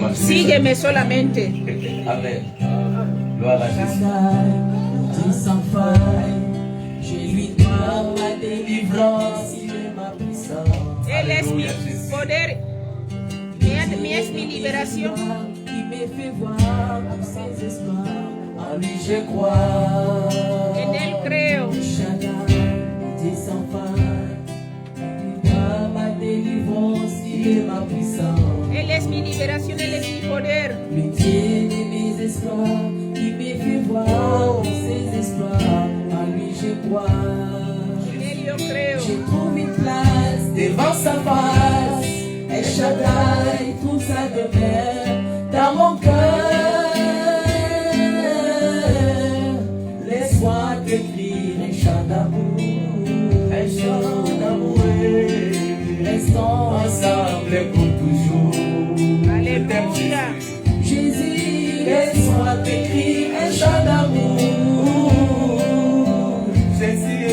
marcher. Sígueme solamente. Amen. Gloire à Jésus. Sans faille, j'ai lui dois ma délivrance, il est ma puissance. Él es mi Aleluya, Jesús. poder, es mi liberación. Qui me fait voir tous ses espoirs, en lui je crois. En él creo. Shaddai, Dieu sans faille, il doit ma délivrance, il est ma puissance. Él es mi liberación, Él es mi poder. Le Dieu de mes espoirs, qui me fait voir tous ses espoirs, en lui je crois. En él yo creo. Je trouve une place devant sa face. El Shaddai trouve sa demeure dans mon cœur. Laisse-moi t'écrire un chant d'amour, un chant d'amour. Restons ensemble pour toujours. Alléluia. Jésus, laisse-moi t'écrire un chant d'amour. Jésus,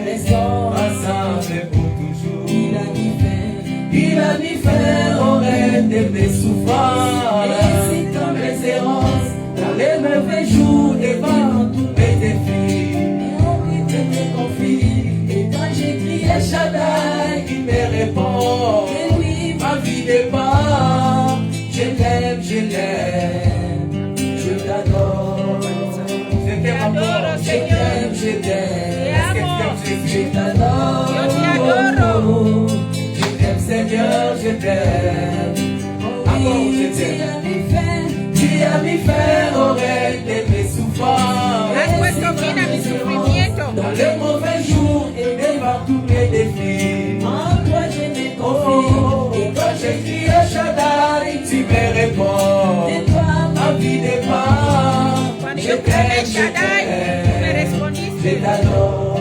restons ensemble pour toujours. Il a mis fin au règne de mes souffrances. Et c'est comme l'espérance dans les mauvais jours devant tous mes défis. Il te confie. Et quand j'écris El Shaddai, il me répond. Et oui, ma vie dépend. Je l'aime, je l'aime. Je t'adore. Je t'aime encore. Je t'aime, je t'aime. Je t'adore. Yo te adoro. Seigneur, je t'aime. Oui, tu as mis fin au règne de mes souffrances. Has puesto fin a mi sufrimiento. Dans les mauvais jours et devant tous mes défis. En toi je me confie. Et quand j'écris El Shaddai, tu me réponds. Et toi, ma vie dépend. Cuando Je yo clamé t'aime, El je Shaddai, me t'aime. Je respondiste. t'adore.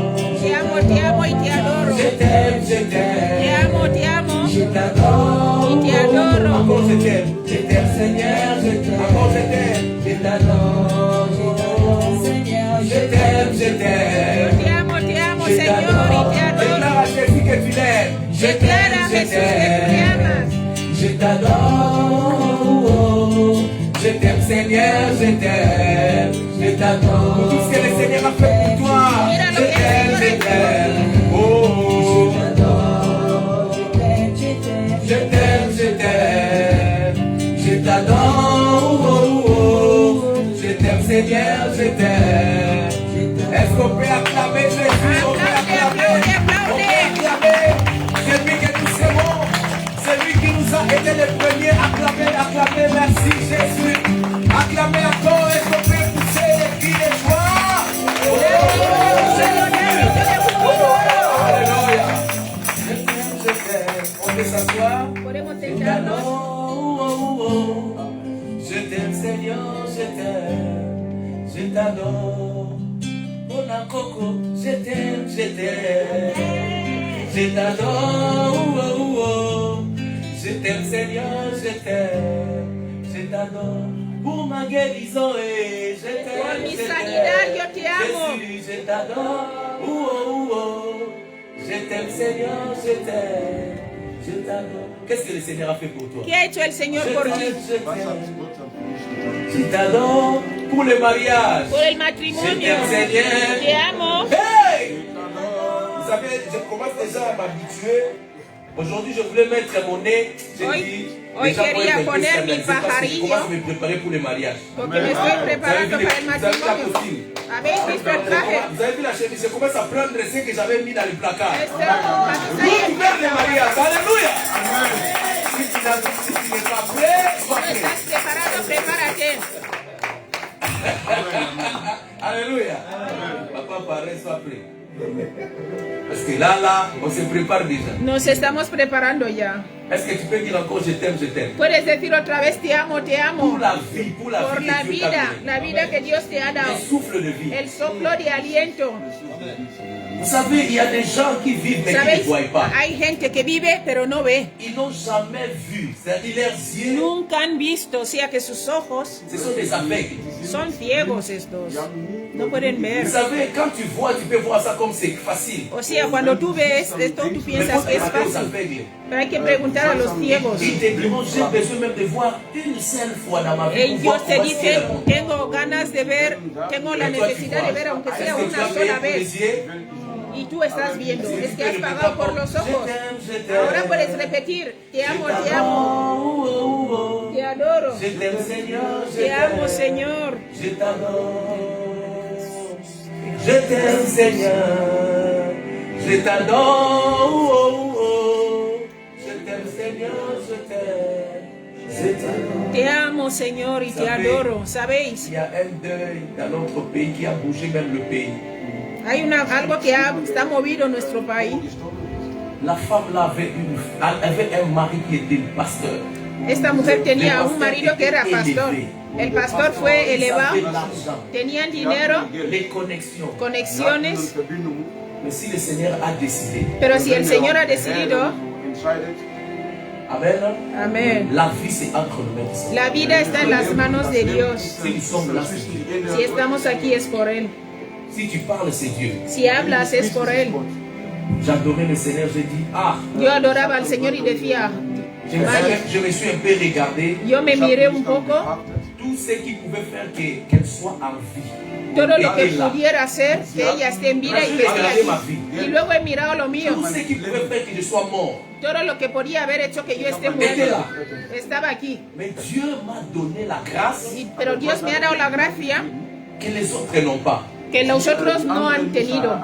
Te amo y te adoro. Je t'aime, je Te t'aime. amo, te amo. Je t'adore. Y te adoro. Encore je t'aime. Je t'aime, Seigneur, je t'aime. Encore je t'aime. Je t'adore, Seigneur, je t'aime, je Yo t'aime. te amo, Je Señor, y t'adore. te adoro. Déclare à Jésus que tu l'aimes. Je Declara a t'aime, je Jesús que tú te t'aime. amas. Je t'adore. Je t'aime, Seigneur, je t'aime. Je t'adore. Tout ce que le Seigneur a fait pour toi. Mira Je lo que el t'aime, Señor je ha hecho. t'aime. Oh, Je t'adore. Je t'aime, je t'aime. Je t'adore. Je t'aime, Seigneur, je t'aime. est-ce qu'on peut acclamer Jésus? On peut acclamer. On peut acclamer. C'est lui que nous aimons. C'est lui qui nous a été les premiers. Acclamer, acclamer. Merci Jésus. Acclamer encore. Est-ce qu'on peut pousser les cris de joie? Oh, Alléluia. Je t'aime, je t'aime. On peut s'asseoir. Podemos Je sentarnos. t'adore. Je t'aime, Seigneur, je t'aime. Je t'adore. Mon coco, je t'aime, je t'aime. Je t'adore. Je t'aime, Seigneur, je t'aime. Je t'adore. Pour ma guérison, et je t'aime. Por mi je sanidad, t'aime. yo te amo. Jésus, je t'adore. Je t'aime, Seigneur, je t'aime. Je t'adore. Qu'est-ce que le Seigneur a fait pour toi? ¿Qué ha hecho el Señor Je por t'aime, ti? je t'aime. Je t'adore pour le mariage. Por el Je matrimonio. t'aime, Seigneur. Te amo. Hey! Vous savez, je commence déjà à m'habituer. Aujourd'hui, je voulais mettre mon nez. J'ai Hoy- dit, hoy les gens vont quería être un peu poner mi scandalisés parce que je pajarillo. commence à me préparer pour le mariage. Porque me estoy preparando para el Vous avez vu la matrimonio. costume? ¿Habéis visto el traje? Vous avez vu la chemise? Je commence à prendre ce que j'avais mis dans le placard. Este maquillaje. Rouvert le mariage. Alléluia. Si tu n'es pas prêt, sois No prêt. estás preparado, prepárate. Alléluia. Papa paraît, sois prêt. Parce que là, on se prépare déjà. Nos estamos preparando ya. Est-ce que tu peux dire encore je t'aime, je t'aime? Puedes decir otra vez te amo, te Pour amo. la vie, pour la Por vie la que Dieu t'a vida, donnée. la vida que Dios te ha dado. Un souffle de vie. El soplo de aliento. Vous savez, il y a des gens qui vivent mais qui ne ¿Sabéis? voient pas. Hay gente que vive pero no ve. Ils n'ont jamais vu. C'est-à-dire leurs yeux, Nunca han visto, o sea que sus ojos ce sont des aveugles. son ciegos estos. No pueden Vous ver. savez, quand tu vois, tu peux voir ça comme c'est facile. O sea, cuando tú ves esto, tú Mais piensas faut que es demander aux fácil. aveugles. Pero hay que preguntar a los ciegos. Ils te demandent, j'ai besoin même de voir une seule fois dans ma vie pour Ellos voir te comment est-ce qu'elle dicen, répond. tengo ganas de ver, tengo la Et toi, tu necesidad vois. de ver, aunque sea Est-ce que tu una as payé sola pour les vez. yeux? Y tú estás viendo, Si es tu que peux has le pagado répéter por comme, los ojos. je t'aime, Ahora puedes repetir, te amo, te amo, te adoro, je t'aime Seigneur, je te amo, t'aime, Señor. je t'adore. Je t'aime Seigneur, je t'adore. Je t'aime Seigneur, je t'aime, je t'adore. Te amo, Señor, y te adoro. ¿Sabéis? Il y a un deuil dans notre pays qui a bougé même le pays. Hay algo que está movido en nuestro país. La femme là avait un mari qui était pasteur. Esta mujer tenía un marido que era pastor. El pastor fue elevado, tenían dinero, Les connexions. conexiones, Mais si le Seigneur a décidé, pero si el Señor ha decidido, Amen, amén. la vie c'est entre nos mains du Seigneur. La vida está en las manos de Dios. Si nous sommes là, c'est Dieu. Si estamos aquí es por Él. Si tu parles, c'est Dieu. Si hablas es por Él. J'adorais le Seigneur, j'ai dit, ah, Yo adoraba al Señor y decía, je me suis un peu regardé. yo me miré un poco, Tout ce qui pouvait faire qu'elle soit en vie. todo lo que était là. pudiera hacer, que ella esté en vida y que esté aquí. Y luego he mirado lo mío. Tout ce qui pouvait faire que je sois mort. Todo lo que podía haber hecho que yo esté Était muerto, là. estaba aquí. Mais Dieu m'a donné la grâce Pero Dios me ha dado la gracia que les autres n'ont pas. que los otros no han tenido.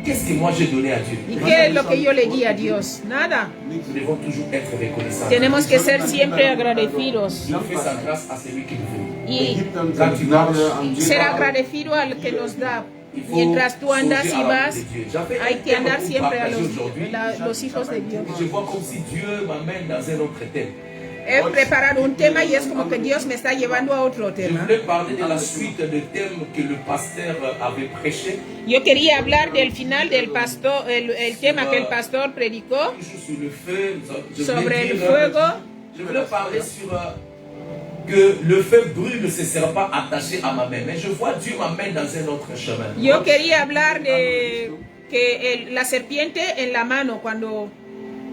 Qu'est-ce que moi j'ai donné à Dieu? ¿Y qué es lo que yo le di a Dios? Nada. Nous devons toujours être reconnaissants. Tenemos que ser siempre agradecidos Dieu fait sa grâce à celui qui le veut. y Quand tu marches, ser agradecido al que nos da. il faut Mientras tú andas songer y à vas, l'amour de Dieu. J'avais hay que andar beaucoup siempre a partagé aujourd'hui. los hijos de Dios. Je vois comme si Dieu m'amène dans un autre thème. He preparado un tema y es como que Dios me está llevando a otro Je tema. voulais parler de la suite de thèmes que le pasteur avait prêché. Yo quería hablar del final del pastor, el tema que el pastor predicó Toujours sur le feu. Je voulais sobre el dire, fuego. je voulais parler sur que le feu brûle ne se sera pas attaché à ma main. Mais je vois Dieu m'amène dans un autre chemin. Yo quería hablar de que la serpiente en la mano cuando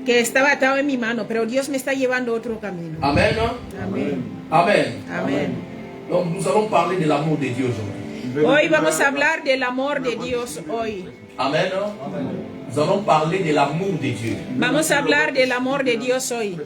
que estaba atado en mi mano, pero Dios me está llevando a otro camino. Amen. Amén. Amen. Amén. Donc nous allons parler de l'amour de Dieu aujourd'hui. Hoy vamos a hablar del amor de Dios hoy. Amen. Nous allons parler de l'amour de Dieu. Vamos a hablar del amor de Dios hoy.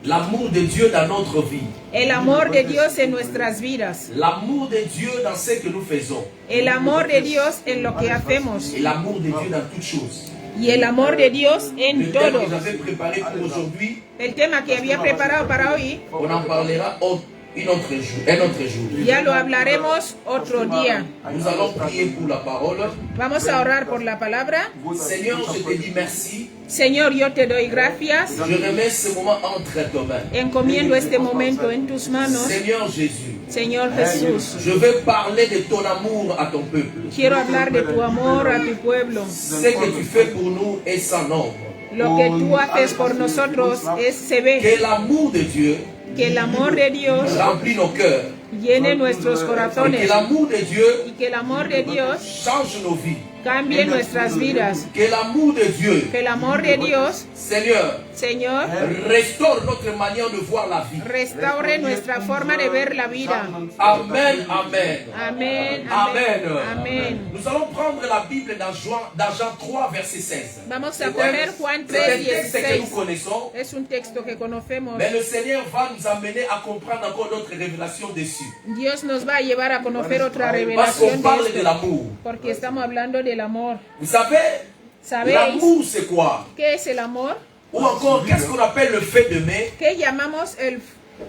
L'amour de Dieu dans notre vie. El amor de Dios en nuestras vidas. L'amour de Dieu dans ce que nous faisons. El amor de Dios en lo que hacemos. Et l'amour de Dieu dans toutes choses. Y el amor de Dios Le en thème todo. que j'avais préparé pour aujourd'hui, El tema que había preparado para hoy, on en parlera un autre jour. ya lo hablaremos otro día. Nous allons prier pour la parole. Vamos a orar por la palabra. Seigneur, je te dis merci. Señor, yo te doy gracias. Je remets ce moment entre tes mains. Encomiendo este momento en tus manos. Seigneur Jésus, Señor Jesús, je veux parler de ton amour à ton peuple. quiero hablar de tu amor a tu pueblo. Ce que tu fais pour nous est sans nombre. Lo que tú haces por nosotros se ve. Que l'amour de Dieu Que el amor de Dios remplit nos cœurs. llene nuestros Et que corazones. l'amour de Dieu Y que el amor de Dios change nos vies. cambie nuestras vidas. Que l'amour de Dieu, Que el amor de Dios, Seigneur, Señor, restaure notre manière de voir la vie. restaure nuestra forma de ver la vida. Amen, amen. Amén, Amen. amén, amén. Nous allons prendre la Bible dans Jean 3, verset 16. Vamos a coger Juan C'est un texte que 3:16. nous connaissons, Es un texto que conocemos. mais le Seigneur va nous amener à comprendre encore d'autres révélations dessus. Dios nos va a llevar a conocer otra Parce qu'on revelación parle de de esto, l'amour. porque estamos hablando del amor. Vous savez, ¿Sabéis l'amour c'est quoi? qué es el amor? Ou encore, qu'est-ce qu'on appelle le fait d'aimer? ¿Qué llamamos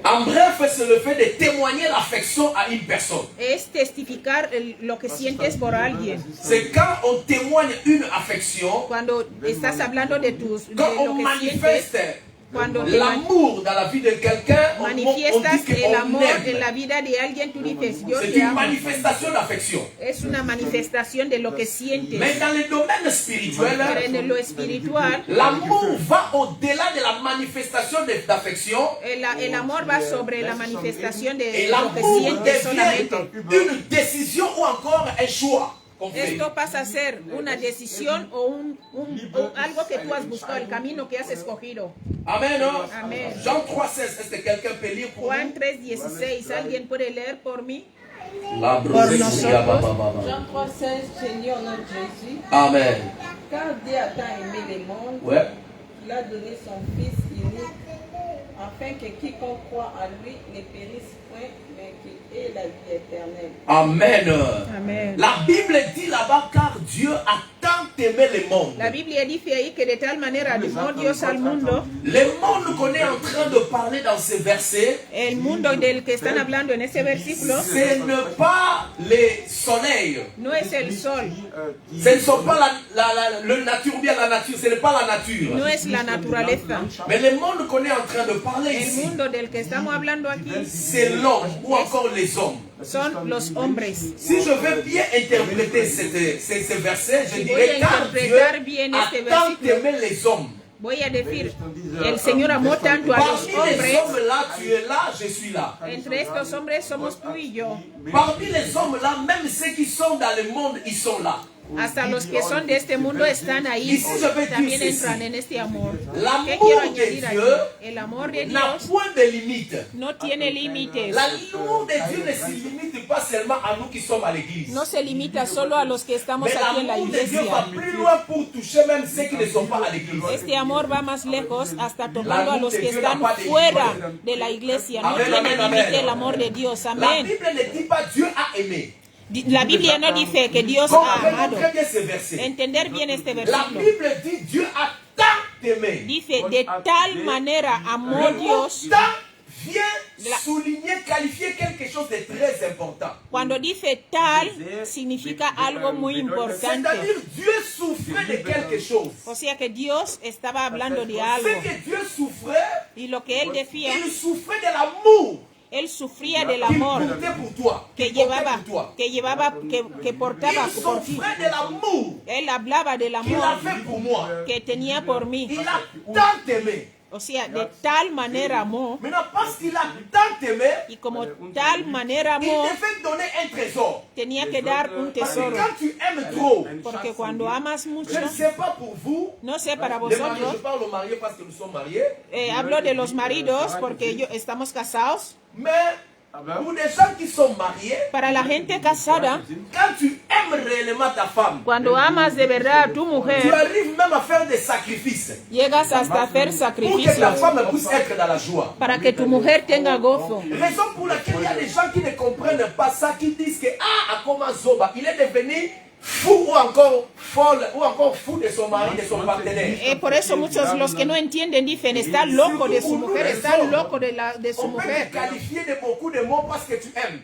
En bref, c'est le fait de témoigner l'affection à une personne. es testificar lo que sientes por alguien? C'est quand on témoigne une affection, Cuando estás hablando de quand lo on que sientes, manifeste Cuando l'amour dans la vie de quelqu'un, on dit manifiestas el qu'on amor en aime. la vida de alguien, tú dices, yo C'est te une amo. manifestation d'affection. Es una manifestación de lo que sientes. Mais dans le domaine spirituel, Pero en lo espiritual, l'amour va au-delà de la manifestation d'affection. el amor va sobre la manifestación de Et lo que l'amour sientes solamente. devient une décision ou encore un choix qu'on fait. Esto pasa a ser una decisión o algo que tú has buscado, el camino que has escogido. Amen, non? Amen. Jean 3,16, est-ce que quelqu'un peut lire pour Juan nous? 3:16, ¿alguien puede leer por mí? La Por nosotros. Jean 3,16, Seigneur notre Jésus, Amen. car Dieu a tant aimé le monde, Ouais. qu'il a donné son Fils unique, afin que quiconque croit en lui ne périsse point, mais qu'il ait la vie éternelle. Amen. Amen. La Bible dit là-bas, car Dieu a tant aimé le monde. La Biblia dice ahí que de tal manera amó Dios al mundo, Le monde qu'on est en train de parler dans ce verset, el mundo del que están hablando en ese versículo, ce n'est pas le soleil. no es el sol, Ce ne sont pas le nature, bien la nature, ce n'est pas la nature. no es la naturaleza. Mais le monde qu'on est en train de parler El ici, mundo del que estamos hablando aquí c'est l'homme ou encore les hommes. son los hombres. Si je veux bien interpréter ce verset, je Si dirais voy a car Dieu interpretar bien a este tant versículo, aimé les hommes. voy a decir, el Señor amó tanto a los Parmi les hombres, hommes là, tu es là, je suis là. entre estos hombres somos tú y yo. Parmi les hommes là, même ceux qui sont dans le monde, ils sont là. Hasta los que son de este mundo están ahí, también entran en este amor. ¿Qué quiero añadir aquí? El amor de N'a Dios point de limite. no tiene límites. L'amour de Dieu ne se limite pas seulement à nous qui sommes à l'église. No se limita solo a los que estamos Mais aquí en la l'amour de Dieu va iglesia. plus loin pour toucher même ceux qui ne sont pas à l'église. Este amor va más lejos hasta tocando a los que están fuera de la iglesia. No tiene límite el amor de Dios. La Amén. Bible ne dit pas Dieu a aimé. La Biblia no dice que Dios ha amado. Comprenez très bien ce verset. Entender bien este La versículo. Bible dit Dieu a tant aimé. Dice, de tal manera amó Le mot Dios. tant vient souligner, qualifier quelque chose de très important. Cuando dice tal, significa algo muy importante. C'est-à-dire Dieu souffrait de quelque chose. O sea que Dios estaba hablando de Ce algo. que Dieu souffrait, Y lo que él decía, il souffrait de l'amour él sufría del qu'il amor portait pour toi. que qu'il portait llevaba, pour toi. que portaba Il por ti. souffrait de l'amour Él hablaba del qu'il amor avait pour moi. que tenía por mí. Il a tant aimé. O sea, de tal manera amó, Maintenant, parce qu'il a tant aimé, y como tal manera il amó, devait donner un trésor. tenía que dar un Parce que tesoro. quand tu aimes trop, Porque cuando amas mucho, je ne sais pas pour vous, no sé para les mariés, je vosotros, parle aux mariés parce que nous sommes mariés, hablo de los maridos porque estamos casados. mais pour des gens qui sont mariés, Para la gente casada, quand tu aimes réellement ta femme, cuando amas de verdad a tu tu mujer, arrives même à faire des sacrifices llegas hasta hacer pour que ta sacrificios femme puisse être dans la joie. para que tu mujer tenga gozo. Raison pour laquelle il y a des gens qui ne comprennent pas ça, qui disent que comment Zoba, il est devenu fou ou encore folle ou encore fou de son mari, de son partenaire. Por eso muchos los que no entienden dicen, está loco de su mujer, está loco de su On peut te mujer. qualifier de beaucoup de mots parce que tu aimes.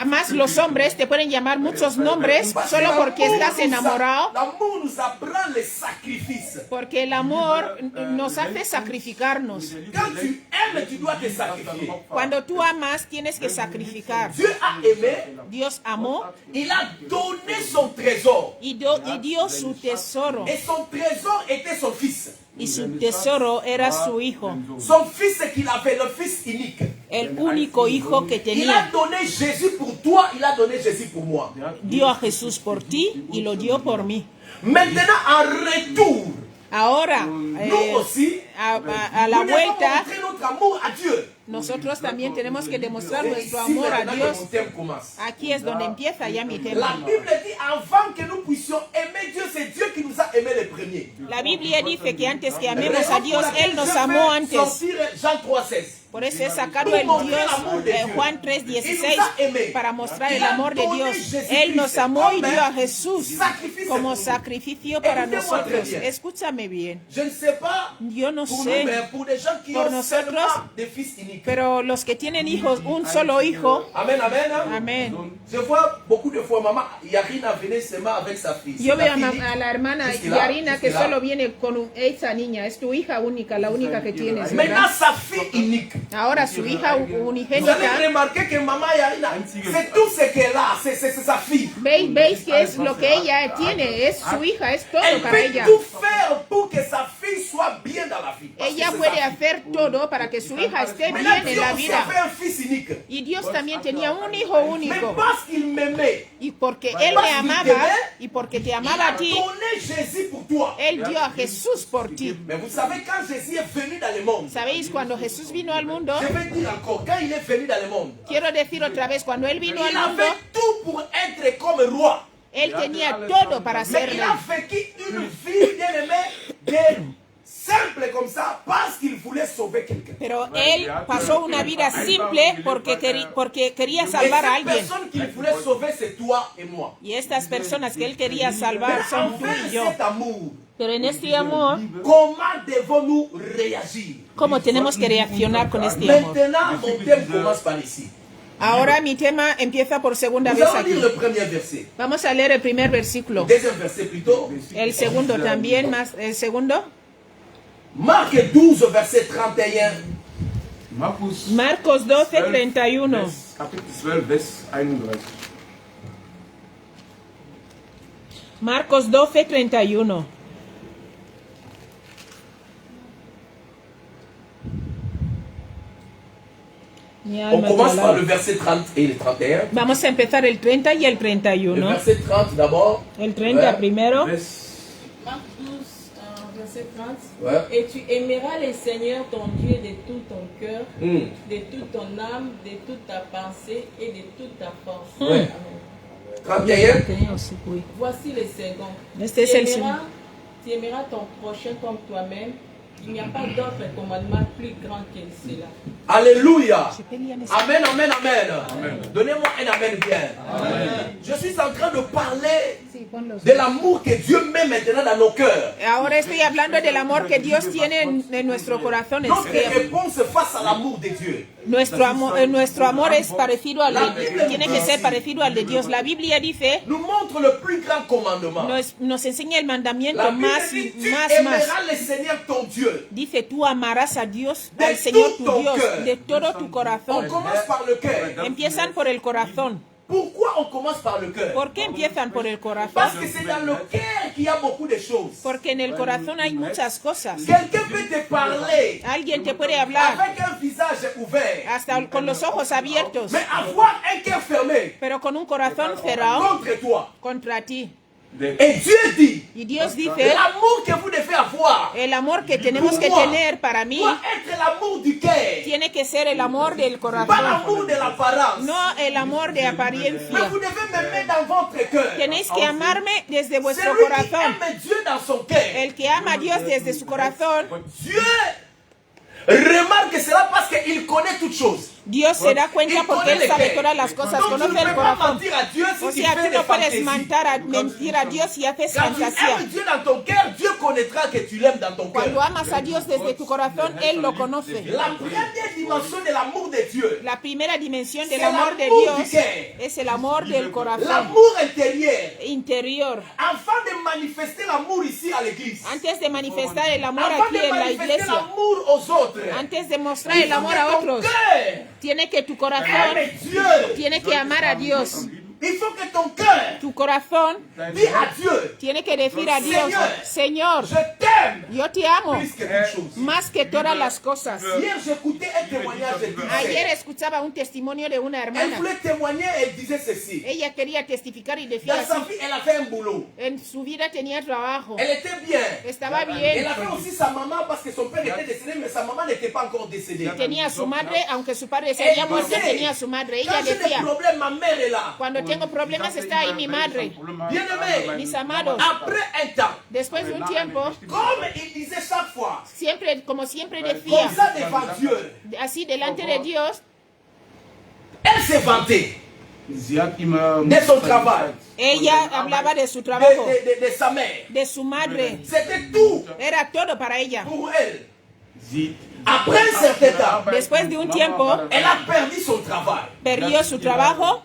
Más los hombres te pueden llamar muchos nombres solo porque estás enamorado, L'amour nous apprend les sacrifices. porque el amor nos hace sacrificarnos. Quand tu aimes, tu dois te sacrifier. Cuando tú amas, tienes que sacrificar. Dieu a aimé, Dios amó il a donné son trésor. y dio su tesoro. Et son trésor était son fils. Y su tesoro era su hijo, Son fils qu'il avait, le fils unique. el único hijo que Il a tenía. donné Jésus pour toi, il a donné Jésus pour moi. Dio a Jesús por ti y lo dio por mí. Maintenant, en retour, Ahora, nous aussi, a la nous devons vuelta, montrer notre amour à Dieu. nosotros también tenemos que demostrar Et nuestro ici, amor a maintenant, Dios. mon thème commence. Aquí es donde empieza ya mi La tema. Bible dit, avant que nous puissions aimer Dieu, c'est Dieu qui nous a aimés les premiers. La Biblia dice que antes que amemos a Dios, Él nos amó antes. Sortir Jean 3,16. Por eso he sacado el Dios Juan 3:16 para mostrar el amor de Dios. Él nos amó y dio a Jesús como sacrificio para nosotros. Escúchame bien. Yo no sé por nosotros, pero los que tienen hijos, un solo hijo. Amén, amén. Amén. Je vois beaucoup de fois maman Yarina venait seulement avec sa fille. Yo veo a la hermana Yarina que solo viene con esa niña. Es tu hija única, la única que tienes. Maintenant sa fille unique. Ahora su hija Vous allez unigénita. remarquer que maman Yarina, c'est tout ce qu'elle a, c'est sa fille. ¿Veis que es lo que ella tiene? Es su hija, es todo Elle para peut ella. tout faire pour que sa fille soit bien dans la vie. Parce que Ella c'est puede sa hacer todo para que su hija esté Maintenant, bien en Dieu la aussi vida. a fait un fils unique. Y Dios también tenía un hijo Mais único. parce qu'il m'aimait, Y porque Él me amaba y porque te il amaba a a ti, donné Jésus pour toi. Él dio a Jesús por ti. Mais vous savez, quand Jésus est venu dans le monde, ¿Sabéis? Cuando Jesús vino al mundo, je vais dire encore, quand il est venu dans le monde, quiero decir otra vez, cuando Él vino il al mundo, avait tout pour être comme roi. Él tenía todo para ser Mais il rey. a vécu une vie bien aimée, simple comme ça, parce qu'il voulait sauver quelqu'un. Pero Él pasó una vida simple porque quería Et salvar a cette alguien. personne qu'il voulait sauver, c'est toi et moi. Y estas personas que Él quería salvar Mais son tú envers y yo. cet amour, Pero en este amor, comment devons-nous réagir? ¿cómo tenemos que reaccionar con este amor? Maintenant, mon thème commence par ici. Ahora mi tema empieza por segunda Nous vez allons aquí. lire le premier verset. Vamos a leer el primer versículo. Deuxième verset plutôt. El segundo también, más el segundo. Marc 12, verset 31. Marcos 12, 31. Kapitel 12, Vers 31. Marcos 12, 31. Mi On alma commence te par alaba. le verset 30 et le 31. Vamos a empezar el 30 y el Le 31. verset 30 d'abord. El 30 Ouais. primero. Marc 12, verset 30. Ouais. Et tu aimeras le Seigneur ton Dieu de tout ton cœur, Hmm. de toute ton âme, de toute ta pensée et de toute ta force. Ouais. Amen. 31. Voici le second. Este es el Tu aimeras ton prochain comme toi-même. Il n'y a pas d'autre commandement plus grand que cela. Alléluia. Amen, amen, amen. Donnez-moi un amen bien. Je suis en train de parler de l'amour que Dieu met maintenant dans nos cœurs. Ahora estoy hablando del amor que Dios tiene en nuestro corazón. Es Notre que réponse face à l'amour de Dieu. nuestro amor es parecido al de, tiene que ser parecido al de Dios. La Biblia dice, Nous montre le plus grand commandement. nos enseña el mandamiento La Bible más, dit, tu más. aimeras le Seigneur ton Dieu. Dice, tú amarás a Dios, De al Señor tu todo tu Dios, cœur. de todo tu On corazón. commence par le cœur. Empiezan por el corazón. Pourquoi on commence par le cœur? ¿Por qué empiezan por el Parce corazón? que c'est dans le cœur qu'il y a beaucoup de choses. Porque en el corazón hay muchas cosas. Quelqu'un peut te parler Alguien te puede hablar avec un visage ouvert, hasta con los ojos abiertos, mais avoir un cœur fermé pero con un corazón cerrado contre toi. contra ti. Et Dieu dit, Y Dios dice, l'amour que vous devez avoir el amor que tenemos que tener para mí doit être l'amour du cœur, tiene que ser el amor del pas corazón, l'amour de l'apparence. no el amor de Mais apariencia. vous devez m'aimer dans votre cœur. Tenéis que amarme desde vuestro Celui qui corazón. aime Dieu dans son cœur, El que ama a Dios desde su corazón, Dieu remarque cela parce qu'il connaît toutes choses. Dios se da cuenta Il porque connaît Él les sabe cœurs. todas las cosas, Donc tu ne conoce el peux pas corazón. mentir à Dieu si O tu sea, fais tú des no puedes fantaisies. mentir a Dios si haces Quand tu fantasía. aimes Dieu dans ton cœur, Dieu connaîtra que tu l'aimes dans ton Cuando cœur. amas a Dios desde tu corazón, Él lo conoce. La première dimension de l'amour de Dieu, La primera dimensión del C'est amor de l'amour du Dios cœur. es el amor del corazón l'amour intérieur. interior. Afin de manifester l'amour ici à l'église, Antes de manifestar el amor afin aquí de en la manifester iglesia, l'amour aux autres, antes de mostrar il el faut amor que a ton otros, cœur tiene que tu corazón, aime Dieu. tiene que amar a Dios. Il faut que ton cœur Tu corazón dise à Dieu, tiene que decir a Dios, Señor, je t'aime yo te amo plus que toute chose. más que todas las cosas. Hier, j'écoutais un témoignage de Ayer Dieu. escuchaba un testimonio de una Elle hermana. voulait témoigner et elle disait ceci. Ella quería testificar y decía Dans sa así, vie, elle a fait un boulot. en su vida tenía trabajo, Elle était bien. estaba Elle bien, a fait aussi sa maman parce que son père était décédé, mais sa maman n'était pas encore décédée. tenía a su madre, aunque su padre se había muerto, tenía a su madre. Ella Quand j'ai des decía, problèmes, ma mère est là. cuando tengo problemas, está ahí mi madre. Bien-aimés, Mis amados, après un temps, después de un tiempo, comme il disait chaque fois, siempre, como siempre comme decía, ça devant Dieu, así delante de Dios, elle s'est vantée Sie hat immer de son travail, ella hablaba de su trabajo, de sa mère. de su madre. C'était tout Era todo para ella. pour elle. Sie Après un certain temps, Después de un tiempo, elle a perdu son travail. perdió su trabajo,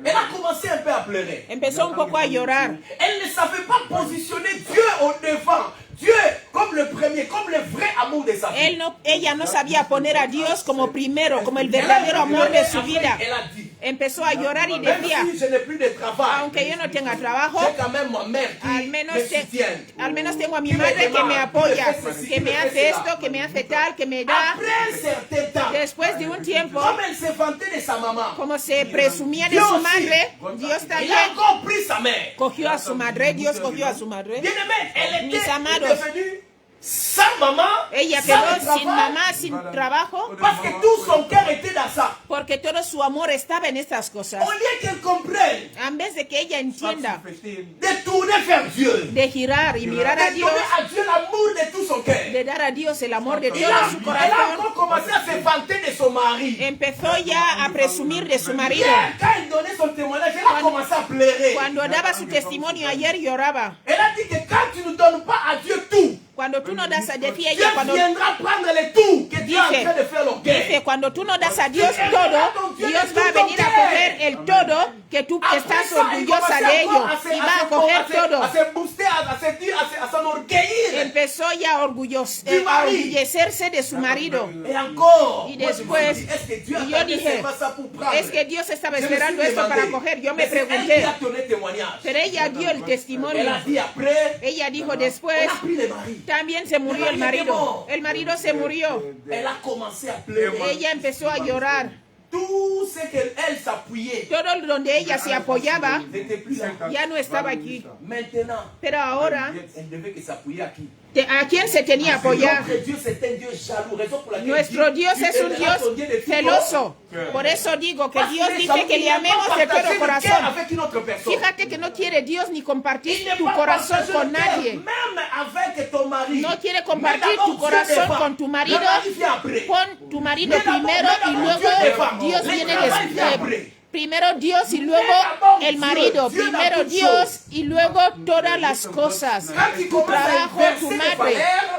Elle a commencé un peu à pleurer. empezó un poco a llorar. Elle ne savait pas positionner Dieu au devant. Dieu comme le premier, comme le vrai amour de sa vie. Ella no sabía poner a Dios como primero, como el verdadero amor de su vida. Elle a dit, Empezó a llorar y même decía, si je n'ai plus de travail, aunque yo no tenga trabajo, j'ai quand même ma mère al qui menos, me soutient. al menos tengo a mi madre que me apoya, que me hace esto, que me hace tal, que me da. Après un certain temps, Después de un tiempo, comme elle se vantait de sa maman, como se presumía de su madre, Dios il también a encore pris sa mère. cogió a su madre, Dios cogió a su madre. Bien-aimée, elle Mis était amados, devenue sans maman, ella sans quedó le sin travail, mamá, sin trabajo, parce que tout son cœur était dans ça. porque todo su amor estaba en estas cosas. Au lieu qu'elle comprenne En vez de que ella entienda de tourner vers Dieu, de girar y mirar a de Dios, donner à Dieu l'amour de tout son cœur. de dar a Dios el amor de Elle todo a, su elle a corazón, encore commencé à se vanter de son mari. empezó ya a presumir de su marido. Hier, quand elle donnait son témoignage, elle a commencé à pleurer. Cuando daba su testimonio ayer lloraba. Elle a dit que quand tu ne donnes pas à Dieu tout, Cuando tú no das a, decía Dieu ella, cuando viendra prendre le tout que Dieu est en train de faire l'orgueil. dice, cuando tú no das a Dios todo, Dios va a venir a coger el todo que tú estás orgullosa de ello y va a coger todo. À se booster, à se dire, à s'enorgueillir. Empezó ya a orgullecerse de su marido. Et encore, Y moi, je me después, dis, est-ce que Dieu y yo attendait dije, seulement ça pour prendre? es que Dios estaba Je me esperando suis esto para demandé, coger. Yo me mais c'est elle qui pregunté, a donné témoignage. pero ella dio el Elle testimonio. a dit après, Ella dijo on después, a pris le mari. también se murió el marido. El marido se murió. Elle a commencé à pleurer. Ella empezó a llorar. Tout ce qu'elle s'appuyait Todo donde ella se apoyaba n'était plus là. ya no estaba aquí. Maintenant, Pero ahora, elle devait que s'appuyer à qui? ¿a quién se tenía a apoyar? Notre Dieu, c'est un Dieu jaloux. Raison pour laquelle Nuestro Dios tu es un aimeras Dios ton Dieu de tout celoso. cœur. Por eso digo que Parce Dios qu'il est dice jaloux, que il le n'a pas amemos de partagé todo le cœur corazón. avec une autre personne. Fíjate que no quiere Dios ni Il compartir n'est tu pas corazón partagé con le cœur, nadie. même avec ton mari. No quiere Mais compartir d'abord, tu Dieu corazón devant. con tu marido. Le mari vient après. Pon tu marido Mais d'abord, primero y Dieu luego devant. Dios Le viene travail vient après. después. Primero Dios y luego el marido. Primero Dios y luego todas las cosas. Tu trabajo, tu madre.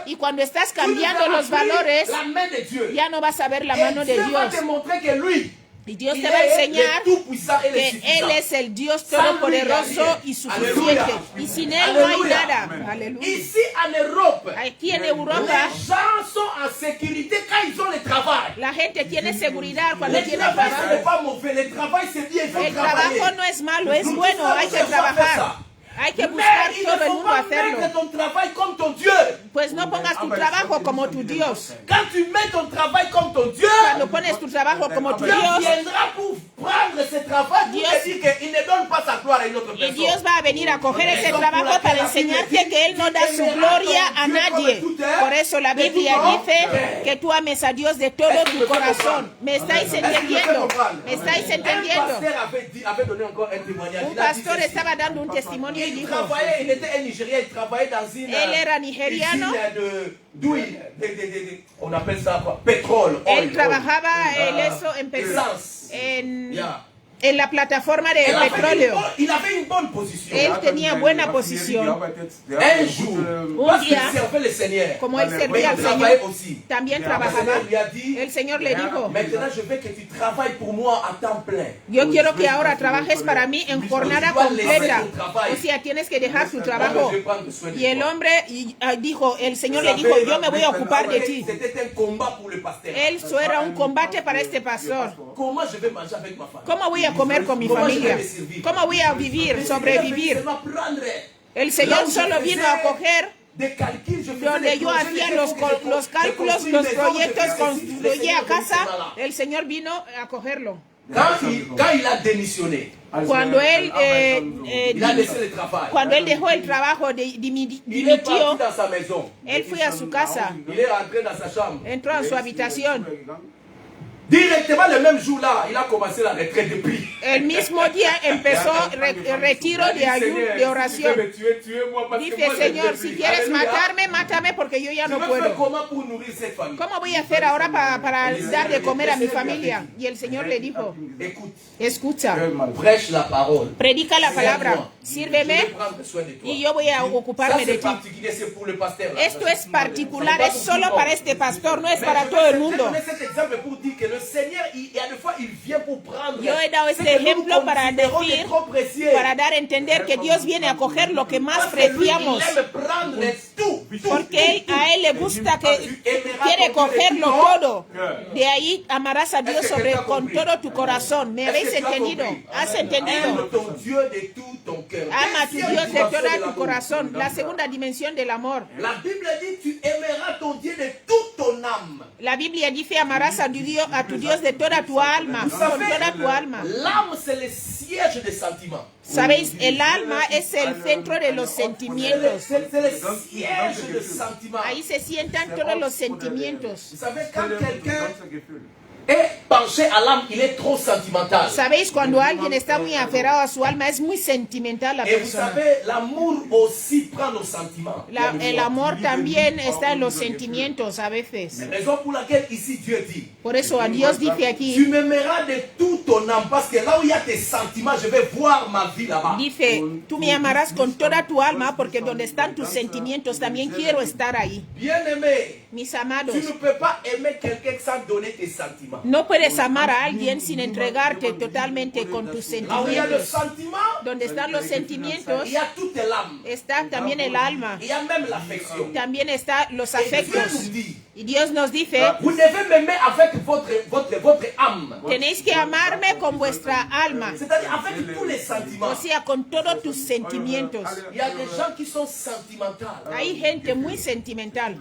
Y cuando estás cambiando los valores, la main de Dieu. ya no vas a ver la Et mano de Dieu va Dios. te montrer que lui, Y Dios il te va a est enseñar le tout-puissant et le que suffisant. Él es el Dios todopoderoso y suficiente. Aleluya. Y sin Él no hay Aleluya. nada. Aleluya. Ici en Europe, Aquí en les Europa, gens sont en sécurité quand ils ont le travail. la gente tiene seguridad cuando Le tiene travail, ce n'est trabajo. pas mauvais. Le travail, c'est bien. Il faut El travailler. trabajo no es malo, es Nous bueno, tous hay que devons faire trabajar. ça. Hay que Mais buscar il todo ne el faut mundo pas hacerlo. mettre ton travail comme ton Dieu. Pues no pongas tu trabajo como tu Dios. Quand tu mets ton travail comme ton Dieu, Cuando pones tu trabajo como tu Dieu Dios, viendra pour prendre ce travail pour Dios- te dire qu'il ne donne pas sa gloire à une autre y personne. Dios va a venir a coger ese trabajo para enseñarte que Él no da su gloria a nadie. Por eso la Biblia dice que tú ames a Dios de todo tu corazón. ¿Me estáis entendiendo? ¿Me estáis Un entendiendo? pasteur avait donné encore un témoignage. Un Il a dit pastor ceci. estaba dando un testimonio y Il dijo, travaillait, il était un Nigérien, il travaillait dans une Él era nigeriano. usine d'huile, on appelle ça quoi? Pétrole, él oil, trabajaba oil. en eso, Essence. en Yeah. en la plataforma de petróleo. Il avait une bonne position. Él tenía buena posición. Un jour, Un parce qu'il día, servait le Seigneur, como él mais servía al il travaillait Señor, aussi. también Le trabajaba. Seigneur lui a dit, El Señor le dijo, maintenant je veux que tu travailles pour moi à temps plein. yo quiero que ahora trabajes para mí en jornada completa. O sea, tienes que dejar tu trabajo. Je vais prendre soin de Y el toi. hombre dijo, el Señor le dijo, yo me voy a ocupar de ti. C'était un combat pour le pasteur. Eso era un combate para este pastor. Comment je vais manger avec ma famille? ¿Cómo voy a comer con mi familia? ¿Cómo voy a vivir, sobrevivir? El Señor solo vino a coger donde yo hacía los cálculos, los proyectos, construía casa. El Señor vino a cogerlo. Quand il a démissionné, Cuando él, il a laissé le travail. cuando él dejó el trabajo, Il est dimitió, parti dans sa maison. él fue a su casa, Il est rentré dans sa chambre. entró a su habitación. Directement directement le même jour-là, il a commencé la retraite depuis. El mismo día empezó el retiro de ayuno, de oración. Dice, Señor, si quieres matarme, mátame porque yo ya no puedo. ¿Cómo voy a hacer ahora para dar de comer a mi familia? Y el Señor le dijo, escucha, predica la palabra, sírveme y yo voy a ocuparme de ti. Esto es particular, es solo para este pastor, no es para todo el mundo. Yo he dado este ejemplo para decir, para dar a entender que Dios viene a coger lo que más preciamos. Porque a Él le gusta, que quiere cogerlo todo. De ahí amarás a Dios con todo tu corazón. ¿Me habéis entendido? ¿Has entendido? Ama a tu Dios de todo tu corazón. La segunda dimensión del amor. La Biblia dice, amarás a tu Dios de toda tu alma, con toda tu alma. ¿Sabéis? El alma es el centro de los sentimientos. Ahí se sientan todos los sentimientos. ¿Sabéis? Cuando alguien está muy aferrado a su alma, es muy sentimental la persona. El amor también está en los sentimientos a veces. Por eso a Dios dice aquí, dice, tú me amarás con toda tu alma porque donde están tus sentimientos también quiero estar ahí. Mis amados, no puedes amar a alguien sin entregarte totalmente con tus sentimientos. Donde están los sentimientos, está también el alma. También están los afectos. Y Dios nos dice, tenéis que amarme con vuestra alma. O sea, con todos tus sentimientos. Hay gente muy sentimental.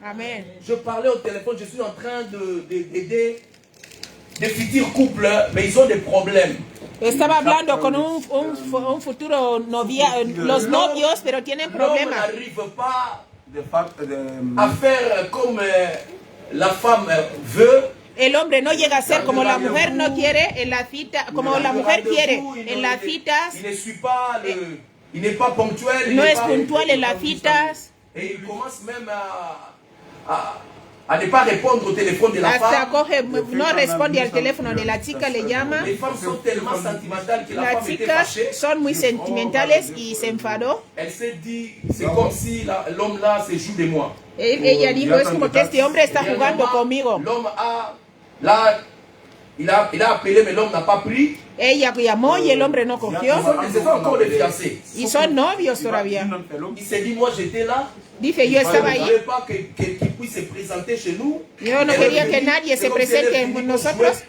Amen. Je parlais au téléphone, je suis en train d'aider des futurs couples, mais ils ont des problèmes. Estaba hablando con un futuro los novios, pero tienen problemas. A faire comme la femme veut. El hombre no llega a ser como la mujer no quiere en la cita, como la mujer quiere en las citas. No es puntual en las citas. Et il commence même a ne pas répondre au téléphone de la femme. No responde al teléfono de la chica, le llama. Les femmes sont tellement sentimentales que la Las femme était chicas fâchée. son muy sentimentales y se enfadó. Elle s'est dit, c'est comme si l'homme là se joue de moi. Ella dijo, es como que este hombre está jugando conmigo. L'homme il a appelé, mais l'homme n'a pas pris. Ella llamó y el hombre no cogió. Ils sont encore des fiancés. Y son novios todavía. Il s'est dit, moi j'étais là. Dice, yo estaba Je ne ahí. voulais pas qu'il puisse se présenter chez nous. Yo no quería que nadie se presente con nosotros.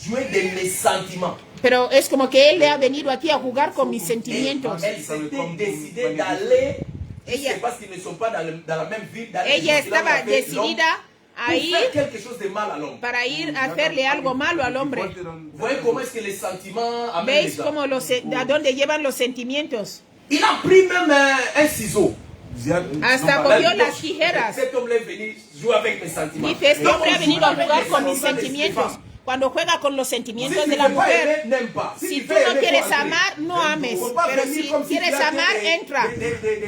Jouer de mes sentiments. Pero es como que él le ha venido aquí a jugar con mis sentimientos. Elle s'était décidée d'aller. Ella- C'est parce qu'ils ne sont pas dans la même ville. Ella estaba decidida a ir faire quelque chose de mal à l'homme. para ir a hacerle algo malo al hombre. Vous voyez comment est-ce que les sentiments amènent ¿Veis les gens? cómo a dónde llevan los sentimientos? Il a pris même un ciseau. Hasta cogió las tijeras. Cet homme est venu jouer avec mes sentiments. Dice, este hombre ha venido a jugar con mis sentimientos. Cuando juega con los sentimientos de la mujer, si tú no quieres amar, no ames. Pero si quieres amar, entra.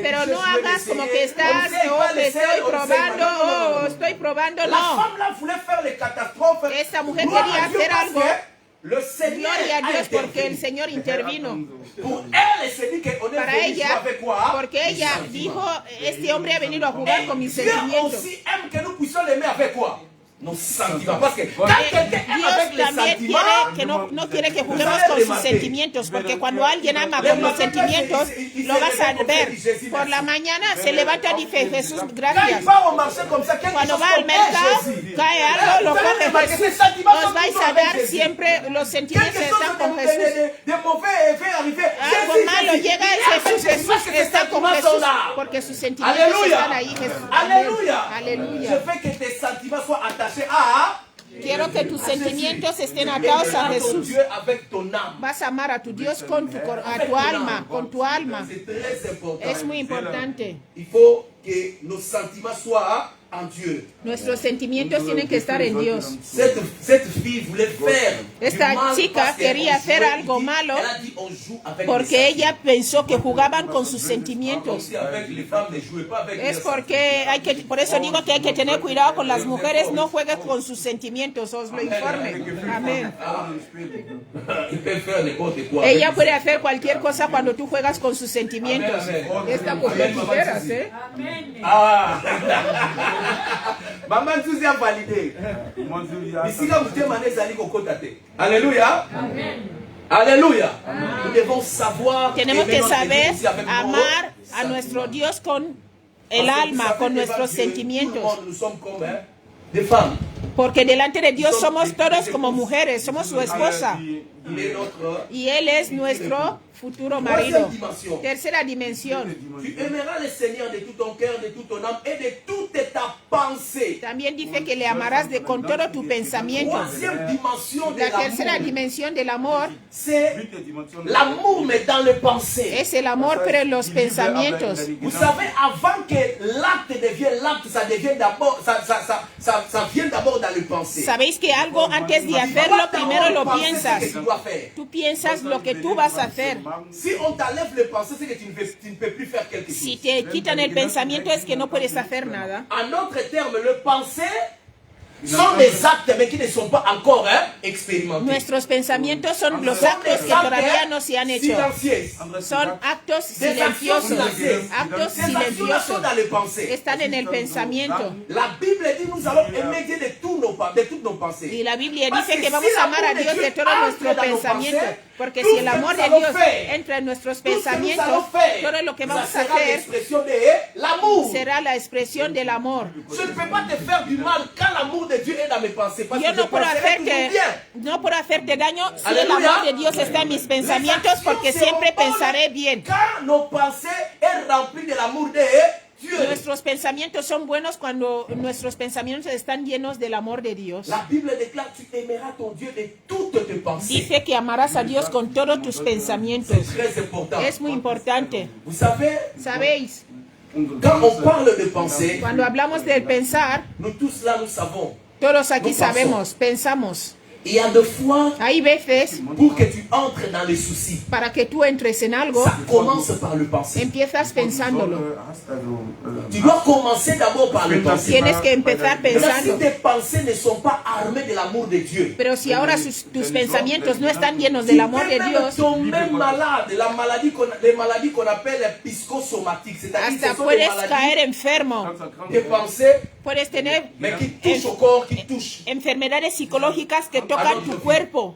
Pero no hagas como que estás, te estoy probando, estoy probando, La no. femme là voulait faire les catastrophes. Esta mujer Gloire quería à Dieu hacer parce algo. que le Seigneur Gloria a a Dios porque el intervenu. Señor intervino. Pour elle, elle s'est dit qu'on est Para venu jouer ella, avec quoi? porque Mes ella sentiments. dijo, este hombre ha venido a jugar con mis Dieu sentimientos. aussi aime que nous puissions l'aimer avec quoi? Nos sentiments. Parce que quand quelqu'un aime Dios avec les también sentiments, quiere que no quiere que juguemos con sus sentimientos, porque cuando alguien ama con los sentimientos, lo vas a ver. Por la mañana se levanta y dice, Jesús, quand il gracias. va au marché comme ça, quelque Cuando chose va al comme mercado, Jésus. cae algo, lo coge Jesús. Os vais a ver siempre, los Quelque sentimientos chose están con Jesús. de mauvais fait arriver. Algo malo llega a Jesús, Jesús está con Jesús, porque sus sentimientos están ahí, Jesús. Alléluia. Je Aleluya. veux que tes sentiments soient attachés à Quiero que tus sentimientos estén atados a ton Jesús. Dieu avec ton âme. Vas a amar a tu Dios con a tu alma, con tu alma. C'est très important. Es muy importante. Il faut que nos sentiments soient en Dieu. Nuestros sentimientos tienen que estar en Dios. Cette fille voulait faire Esta du mal chica parce quería qu'on hacer jouait, algo malo elle a dit, on joue avec porque les ella pensó que jugaban con sus sentimientos. Aussi avec les femmes, ne jouez pas avec Es les porque hay que, por eso digo que hay que tener cuidado con las mujeres, no jueguen con sus sentimientos, os lo informe. Amén. Ils peuvent faire n'importe quoi. Ella puede hacer cualquier cosa cuando tú juegas con sus sentimientos. Esta mujer tijeras, ¿eh? Ah. Maman Suzy a validé. Ici là, vous demandez Zali Kokotate. Alléluia. Alléluia. Nous devons savoir. Tenemos aimer que notre saber Dieu avec amar nos a nuestro Dios con el Parce que alma, vous con savez, nuestros devant Dieu, sentimientos. tout le monde, nous sommes comme des femmes. Porque delante de Dios somos todos como mujeres, somos su esposa. Il est notre. Y Él es nuestro futuro marido. Tercera dimensión. Tu aimeras le Seigneur de tout ton cœur, de toute ton âme et de toute ta pensée. También dice que le amarás con todo tu pensamiento. Troisième dimension de La tercera l'amour, dimensión del amor c'est l'amour mais dans le pensée. es el amor, pero en los pensamientos. Vous savez, avant que l'acte devienne l'acte, ça devient d'abord, ça vient d'abord dans le pensée. Sabéis que algo antes de hacerlo, primero lo Penser piensas. ce que tu dois faire. Tú piensas lo que tú vas a hacer. Si on t'enlève le pensée, c'est que tu ne peux plus faire quelque Si chose. te quitan el pensamiento es que no puedes hacer nada. En autres termes, le pensée sont des actes mais qui ne sont pas encore expérimentés. Nuestros pensamientos son los Son actos des que todavía no se han actes hecho. silencieux. Son actos Des actions silenciosos. silencieuses. Actos Ces actions-là sont silenciosos. dans les pensées. Están en el pensamiento. La Bible dit nous allons aimer Dieu de toutes nos pensées. Y la Biblia Parce dice que que vamos si a amar a l'amour de Dios de Dieu todo entre nuestro dans nos pensamiento. pensées, Porque tout si ce el que amor nous de allons Dios faire, entra en nuestros tout ce que nous pensamientos, allons faire, todo lo que vamos ça a sera hacer l'expression de l'amour. será la expresión del amor. Je ne peux pas te faire du mal quand l'amour de Dieu est dans mes pensées. Parce Yo que je no puedo penserai toujours hacerte, bien. no puedo hacerte daño si el Aleluya. amor de Dios está en mis pensamientos, porque siempre pensaré bien. Quand nos pensées sont remplies de l'amour de Dieu. Nuestros pensamientos son buenos cuando nuestros pensamientos están llenos del amor de Dios. La Bible déclare tu aimeras ton Dieu de toutes tes pensées. Dice que amarás a Dios con todos tus pensamientos. C'est très important. Es muy importante. Vous savez, ¿Sabéis? quand on parle de pensée, Cuando hablamos del pensar, nous tous là, nous savons. todos aquí No pasó. sabemos, pensamos. Il y a des fois, Hay veces, pour que tu entres dans les soucis, para que tú entres en algo, ça commence par le penser. empiezas pensándolo. Tu dois commencer d'abord par le penser. Tienes que empezar Maintenant, si pensando. tes pensées ne sont pas armées de l'amour de Dieu, Pero si ahora tus pensamientos no están llenos del amor de tu peux même Dios, tomber malade, les maladies qu'on appelle psychosomatiques, c'est-à-dire que hasta ce sont des puedes maladies, caer enfermo. des pensées, Puedes tener mais qui touchent au corps, qui touchent, enfermedades psicológicas que tocan tu cuerpo,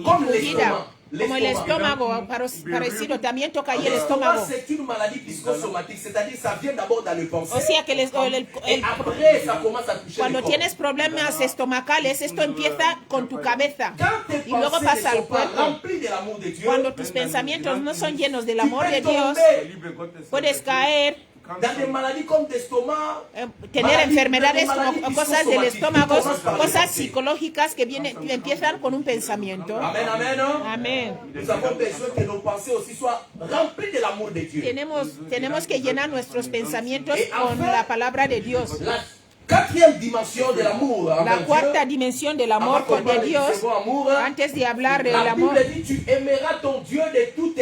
comme tu vida, l'estomac. como el estómago, parecido, también toca ahí el L'estomac, estómago. c'est une maladie psychosomatique, c'est-à-dire ça vient d'abord dans le pensée. O sea que Et après, ça commence à toucher le cuando corps. tienes problemas estomacales, esto empieza con tu cabeza Quand tes y luego pensées ne pasa sont al pas cuerpo. remplies de l'amour de Dieu, Cuando tus pensamientos no son llenos del tu amor de peux Dios, tomber puedes caer, dans des maladies comme l'estomac, tener enfermedades maladies o cosas del psychosomatiques, estómago, qui commencent par le cosas pensée. psicológicas que empiezan con un pensamiento. Amen, amen. Non? Amén. Nous avons besoin que nos pensées aussi soient remplies de l'amour de Dieu. Tenemos que llenar nuestros pensamientos con la palabra de Dios. La quatrième dimension de l'amour La envers cuarta Dieu, dimensión del avant amor qu'on de parle du Dios, second amour, antes de hablar del la amor, Bible dit tu aimeras ton Dieu de toute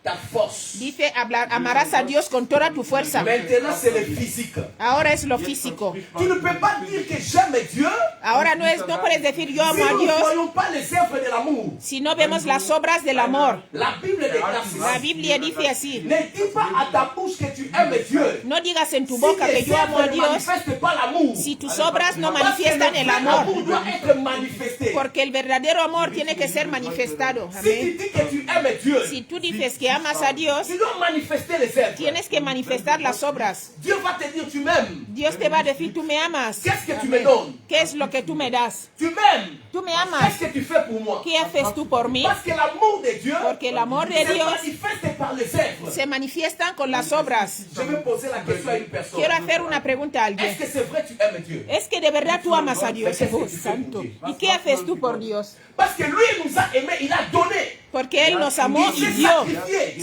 ta force. dice amarás a Dios con toda tu fuerza. Maintenant, c'est le physique. Ahora es lo físico. Tu ne peux pas dire que j'aime Dieu Ahora no puedes decir yo si amo a nous ne Dios voyons pas les œuvres de l'amour. si no vemos las obras del amor. La Bible déclare La ceci. Biblia dice así: Ne dis pas à ta bouche que tu aimes Dieu. no digas en tu Si boca que tes yo amo a œuvres ne Dios manifestent pas l'amour, si tus obras no parce que manifiestan le el vrai amor, amour doit être manifesté. porque el verdadero amor tiene que ser manifestado. Si tu Amén. dis que tu aimes Dieu, Si tú dices que amas a Dios, tu dois manifester les œuvres. tienes que manifestar las obras. Dieu va te dire tu m'aimes. Dios te va a decir, tú me amas. Qu'est-ce que tu me donnes? ¿Qué es lo que tú me das? Tu m'aimes. Tú me amas. Qu'est-ce que tu fais pour moi? ¿Qué haces tú por mí? Parce que l'amour de Dieu Porque el amor de se Dios manifeste par les œuvres. se manifiestan con las obras. Je vais poser la question à une personne. Quiero hacer una pregunta a Est-ce alguien. que c'est vrai que tu aimes Dieu? ¿Es que de verdad tú amas a Dios? Oh, santo. ¿Y qué haces tú por Dios? Parce que lui nous a aimés, il a donné. Porque Él nos amó y dio,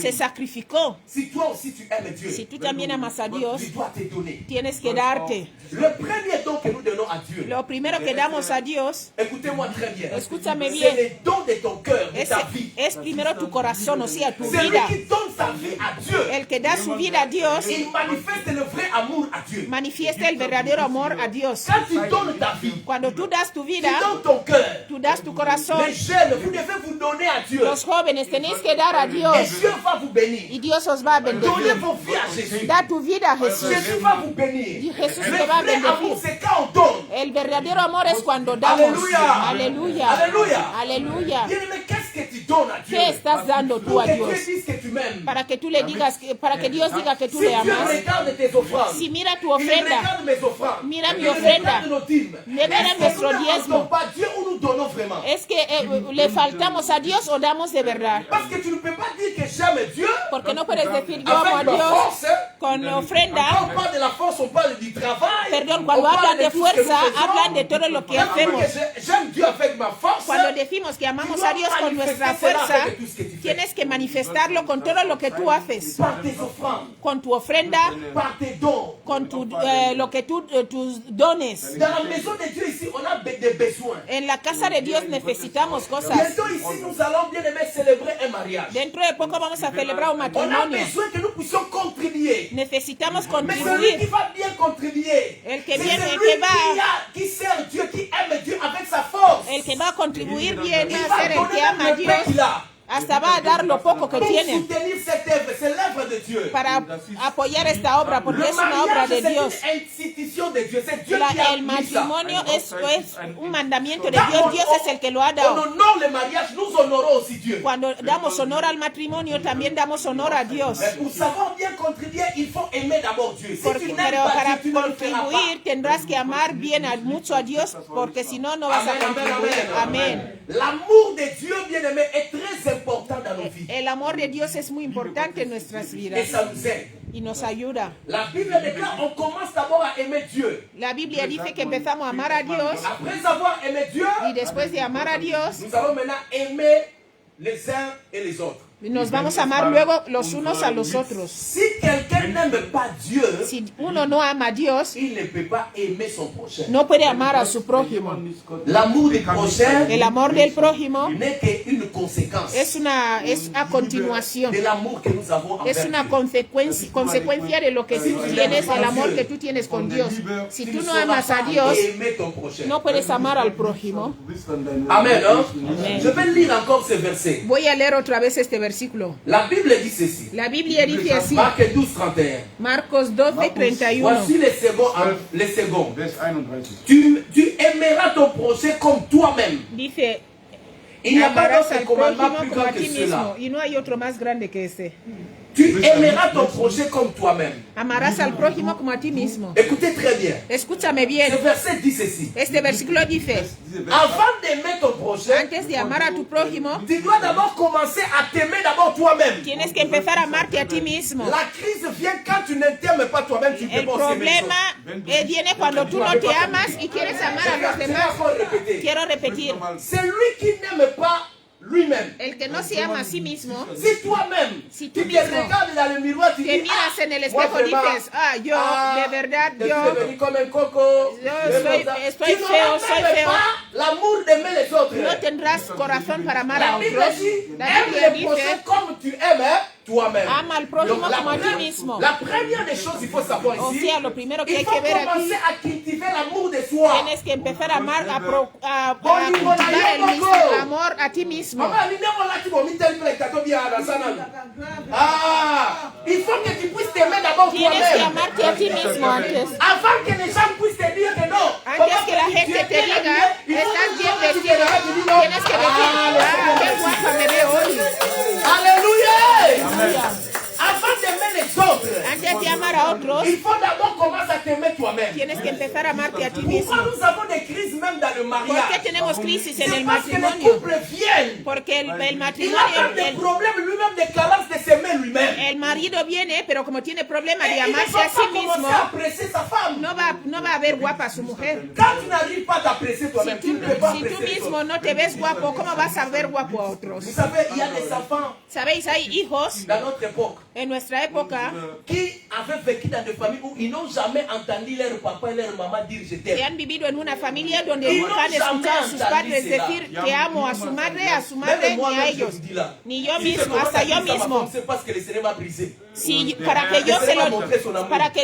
se sacrificó. Si toi aussi tu aimes Dieu, Si tú también amas a Dios, tu dois te donner. tienes que darte. Le premier don que nous donnons à Dieu, Lo primero que damos a Dios, écoutez-moi très bien, escúchame c'est bien, le don de ton cœur, de ta vie. es primero tu corazón, o sea, tu C'est lui vida. qui donne sa vie à Dieu. El que da su vida a Dios, Il manifeste le vrai amour à Dieu. manifiesta el verdadero amor a Dios. Quand tu donnes ta vie, Cuando tú das tu tu vida, donnes ton cœur. tú das tu corazón. Les jeunes, vous devez vous donner à Dieu. Los jóvenes tenéis que dar a Et Dios Dieu va vous bénir. y Dios os va a Donnez bendecir. vos vies à Jésus. Da tu vida a Jesús. Jésus va vous bénir. Y Jesús Le te va a vrai amour, bendecir. c'est quand on donne. El verdadero amor es cuando damos. Aleluya. Aleluya. Aleluya. Aleluya. Bien-aimé, qu'est-ce que tu donnes à Dieu? ¿Qué estás dando tú Pour a que Dios? Dieu dise que tu m'aimes. Para que tú le digas, para que Dios diga que tú Si le Dieu amas. regarde tes offrandes, Si mira tu il ofrenda, regarde mes offrandes, Mira mi il ofrenda. regarde nos dîmes. Mira Est-ce que nuestro nous ne diezmo. rendons pas Dieu ou nous donnons vraiment? es que le faltamos a Dios o damos de verdad. Parce que tu ne peux pas dire que j'aime Dieu Porque no puedes decir yo amo a avec ma Dios force. con Quand ofrenda. on parle de la force, on parle du travail. Perdón, on cuando parle hablan de tout ce que nous fuerza, faisons. hablan de todo lo que Quand on dit hacemos. que j'aime Dieu avec ma force, Cuando decimos que amamos a Dios con nuestra fuerza, tienes que manifestarlo con todo lo que tú haces. par tes offrandes, Con tu ofrenda, par tes dons. con lo que tú, tus dones. Dans la maison de Dieu ici, on a des besoins. En la casa de Dios necesitamos cosas. Bientôt ici, nous allons bien aimer célébrer un mariage. Dentro de poco vamos a celebrar un On a matrimonio. besoin que nous puissions contribuer. Necesitamos Mais celui qui contribuir. va bien contribuer, El que c'est viene, el celui que va. qui sert Dieu, qui aime Dieu avec sa force. El que va a contribuir bien Il va a va ser el que donner ama a le pain qu'il Dios. a Hasta va a dar lo poco que pour tiene soutenir cette œuvre. C'est l'œuvre de Dieu. para apoyar esta obra, porque Le es una obra mariage, de c'est Dios. une institution de Dieu. C'est Dieu qui a El mis ça. matrimonio es un mandamiento de Dios. Dios es el que lo ha On dado. honore le mariage, nous honorons aussi Dieu. Cuando damos honor al matrimonio, también damos honor a Dios. Mais pour savoir bien contribuer, il faut aimer d'abord Dieu. Si tu n'aimes Pero pas para Dieu, tu ne le feras pas. contribuir tendrás que amar bien mucho a Dios, porque si no, no vas a Amen, amen, contribuir. amen. Amén. L'amour de Dieu, bien-aimé, est très important dans nos vies. El amor de Dios es muy importante en nuestras Et vidas ça nous aide. y nos ayuda. La Bible déclare, on commence d'abord à aimer Dieu. La Biblia dice que empezamos a amar a Dios Après avoir aimé Dieu, y después de amar a Dios, nous allons maintenant aimer les uns et les autres. nos vamos a amar luego los unos a los otros. Si quelqu'un n'aime pas Dieu, Si uno no ama a Dios, il ne peut pas aimer son prochain. no puede amar a su prójimo. L'amour du prochain El amor del prójimo n'est qu'une conséquence es a continuación. de l'amour que nous avons Es envers una Dieu. consecuencia de lo que tú tienes, el amor que tú tienes con Dios. Si Tu tú ne no sauras amas a pas Dios, aimer ton prochain. no puedes amar al prójimo. Amen. Hein? Amen. Je vais lire encore ce verset. Voy a leer otra vez este versículo. La Bible dit ceci. La Biblia dice así, Marc 12, 31. Marcos 12:31. Voici les seconds. Les seconds. Vers 31. Tu aimeras ton prochain comme toi-même. Dice, Il n'y a pas amarás d'autre al commandement prójimo plus como grand a que ti cela. mismo. Y no hay otro más grande que ese. Tu aimeras ton prochain comme toi-même. Amarás al prójimo como a ti mismo. Écoutez très bien. Escúchame Ce bien. verset dit ceci. Este versículo dice, Avant d'aimer ton prochain, antes de amar a tu prójimo, tu dois d'abord commencer à t'aimer d'abord toi-même. tienes que empezar a amarte a ti mismo. La crise vient quand tu ne t'aimes pas toi-même, tu ne peux El pas aussi aimer les autres. problema viene cuando tú no te amas y quieres amar a los Je vais demás. encore répéter. Quiero repetir, Celui qui n'aime pas lui-même. el que no se ama a sí mismo, Si toi-même, Si tu tú te mismo regardes dans le miroir, tu te dis, miras en el moi, espejo, vraiment, dices, yo, de verdad, je suis yo, devenu comme un coco. Yo Mais soy- comme ça. estoy Tu feo, n'auras soy même feo. pas l'amour d'aimer les autres. no tendrás corazón para amar La a Bible otros. dit, La aime Biblia les prochains dice, comme tu aimes toi-même. ama al prójimo Donc, como a ti mismo. la première des choses, il faut savoir O ici, sea, lo primero que il hay faut que ver aquí, commencer à cultiver l'amour de soi. tienes que empezar a amar, a Oli, cultivar el mismo Monayo, amor a ti mismo. Maman, ni même là, tu vas mettre un peu de bien dans sa langue. Ah, il faut que tu puisses t'aimer d'abord Tienes que toi-même. amarte a ti mismo antes. Avant que les gens puissent te dire que non. Antes que la gente te diga, estás bien vestido, tienes que decir, qué guapa me veo hoy. Alléluia. Aleluya. Avant d'aimer les autres, Antes de amar a otros, il faut d'abord commencer à t'aimer toi-même. tienes que empezar a amarte a ti Pourquoi mismo. nous avons des crises même dans le ¿Por qué mariage? tenemos crisis en C'est el parce que les matrimonio? couples viennent. Porque el Il a même matrimonio, des problèmes lui-même de carence de s'aimer lui-même. el marido viene, pero como tiene problema Et de il ne amarse va a sí pas mismo, commencer à apprécier sa femme. no va a ver guapa a su mujer. Quand tu n'arrives pas à t'apprécier toi-même, tu ne peux pas Si tú apprécier les mismo autres. no te ves guapo, ¿cómo vas a ver guapo a otros? Vous savez, il y a des enfants Sabéis, hay hijos dans notre époque en nuestra época qui avaient vécu dans des familles où ils n'ont jamais entendu leur papa et leur maman dire je que t'aime. han vivido en una familia donde Y nunca no han escuchado a sus jamás padres será. decir te amo a su madre, Même moi, ni a même, je ellos. vous dis là. Ni yo Si mismo, je commence hasta à yo dire ça à ma mismo. femme, c'est parce que le Seigneur m'a brisé. Si, para que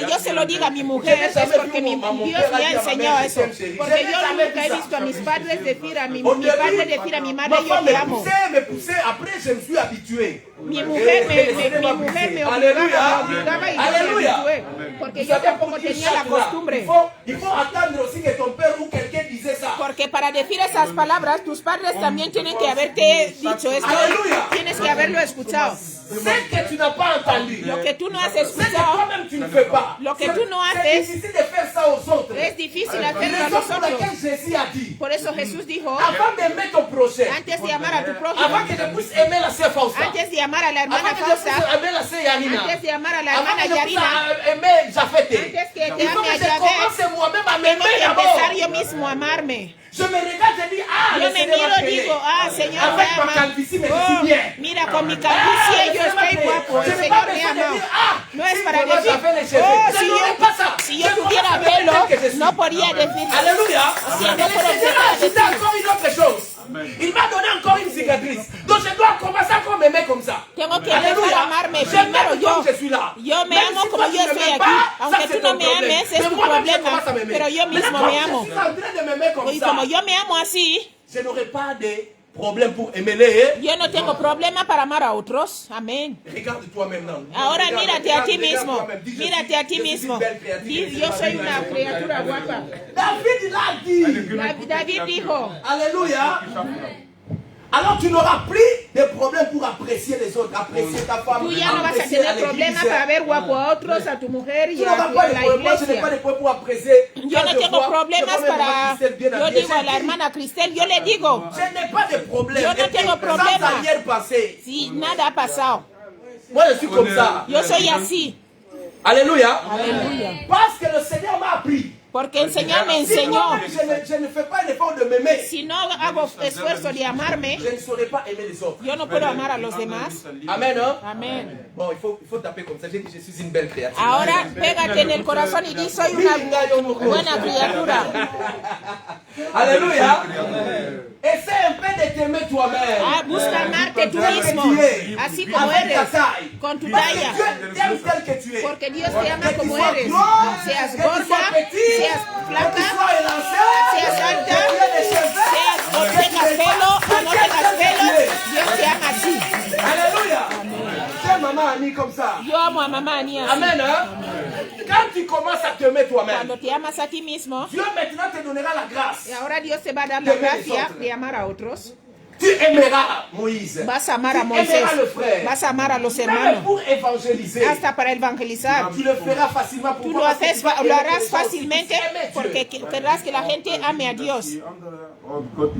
yo se lo diga a mi mujer es porque Dios me ha enseñado eso. Porque yo nunca he visto a mis padres decir a mi padre decir a mi madre yo te amo. Me poussait, après je me suis habitué. Mi mujer me obligaba y yo me habitué. Porque yo tampoco tenía la costumbre. Il faut attendre aussi que ton père ou quelqu'un disait ça. Porque para decir esas palabras, tus padres también tienen que haberte dicho esto. Aleluya. Tienes que haberlo escuchado. C'est que tu n'as pas entendu. Lo que tú no has C'est que escuchado, toi-même tu ne fais pas. lo que tú no C'est haces, difficile de faire ça aux autres. es difícil La hacerlo a raison pour nosotros. laquelle Jésus a dit, Por eso Jesús dijo, avant d'aimer ton prochain, antes de amar a tu prójimo, avant que je puisse aimer la sœur Fausta, antes de amar a la avant hermana que je puisse Fausta, aimer la sœur Yanina, antes de amar a la avant hermana que je puisse Yarina, aimer Jafete, antes que te il faut ame que a je commence Yahvé, moi-même à tengo m'aimer que d'abord. empezar yo mismo a amarme. Je me regarde et dis, ah, Yo le me Seigneur miro m'a y créé. digo, ah, Señor me Avec ma ama. calvitie, mais je Oh, suis bien. mira, con mi calvicie yo estoy guapo, el Señor me ama. No es para decir, oh, si yo tuviera pelo, no podría decir. Alléluia. Si Et no le puedo Seigneur empezar a a ajouté decir. encore une autre chose. Il m'a donné encore une cicatrice. Donc je dois commencer à m'aimer comme ça. Tengo que empezar a amarme primero yo. Yo me amo como yo estoy aquí. Aunque tú no me ames, es tu problema. Pero yo mismo me amo. Y como yo me amo así, je n'aurai pas de problème pour aimer les. yo no tengo problema para amar a otros. Amén. Regarde-toi maintenant. Ahora mírate a ti mismo. Mírate a ti mismo. Yo soy una criatura guapa. David l'a dit. David dijo, Alléluia. Alors tu n'auras plus de problème pour apprécier les autres, apprécier ta femme. tú ya no vas a apprécier tener problema para ver guapo a otros, a tu mujer y Tu a n'auras pas de la problème. Moi, je n'ai pas iglesia. de problème pour apprécier. Yo no tengo problemas para, yo digo a la hermana Cristel, yo le digo, Je n'ai pas de problème. Yo no Et puis, tengo problema. sans arrière-passé. si nada ha pasado, Moi, je suis comme ça. yo soy así. Alléluia. Aleluya. Parce que le Seigneur m'a appris. Porque el Señor me Si enseñó, moi-même, je ne fais pas l'effort de m'aimer, si no hago esfuerzo de amarme, je ne saurais pas aimer les autres. yo no puedo amar a los demás. Amen, hein? Amén. Bon, il faut taper comme ça. J'ai dit, je suis une belle créature. Ahora pégate en el corazón y di, soy una buena criatura. Alléluia. Essaie un peu de t'aimer toi-même. Ah, busca amarte tú mismo, así como Avec ta eres, taille. con tu Parce que talla. Dieu t'aime tel que tu es. Porque Dios te ama Que tu como sois eres. grand, Seas que tu sois gorda, petit, seas que tu flaca, sois élancé, seas alta, que tu aies des cheveux, seas no que tu tengas aies pelo pas- o no tengas pelo, Dios te ama así. Alléluia. C'est maman Annie comme ça. Yo amo a mamá ni así. Amen, hein? Quand tu commences à t'aimer toi-même, Cuando te amas a ti mismo, Dieu maintenant te donnera la grâce. y ahora Dios te va a dar la gracia de amar a otros. Tu aimeras Moïse. Vas a amar a Tu Moisés, aimeras le frère. vas a amar a los Même hermanos, pour évangéliser. hasta para evangelizar. Tu le feras facilement pour Tú moi, lo parce que haces, tu vas lo aimer harás les autres. fácilmente Tu aimes Dieu. porque querrás que la gente ame a Dios.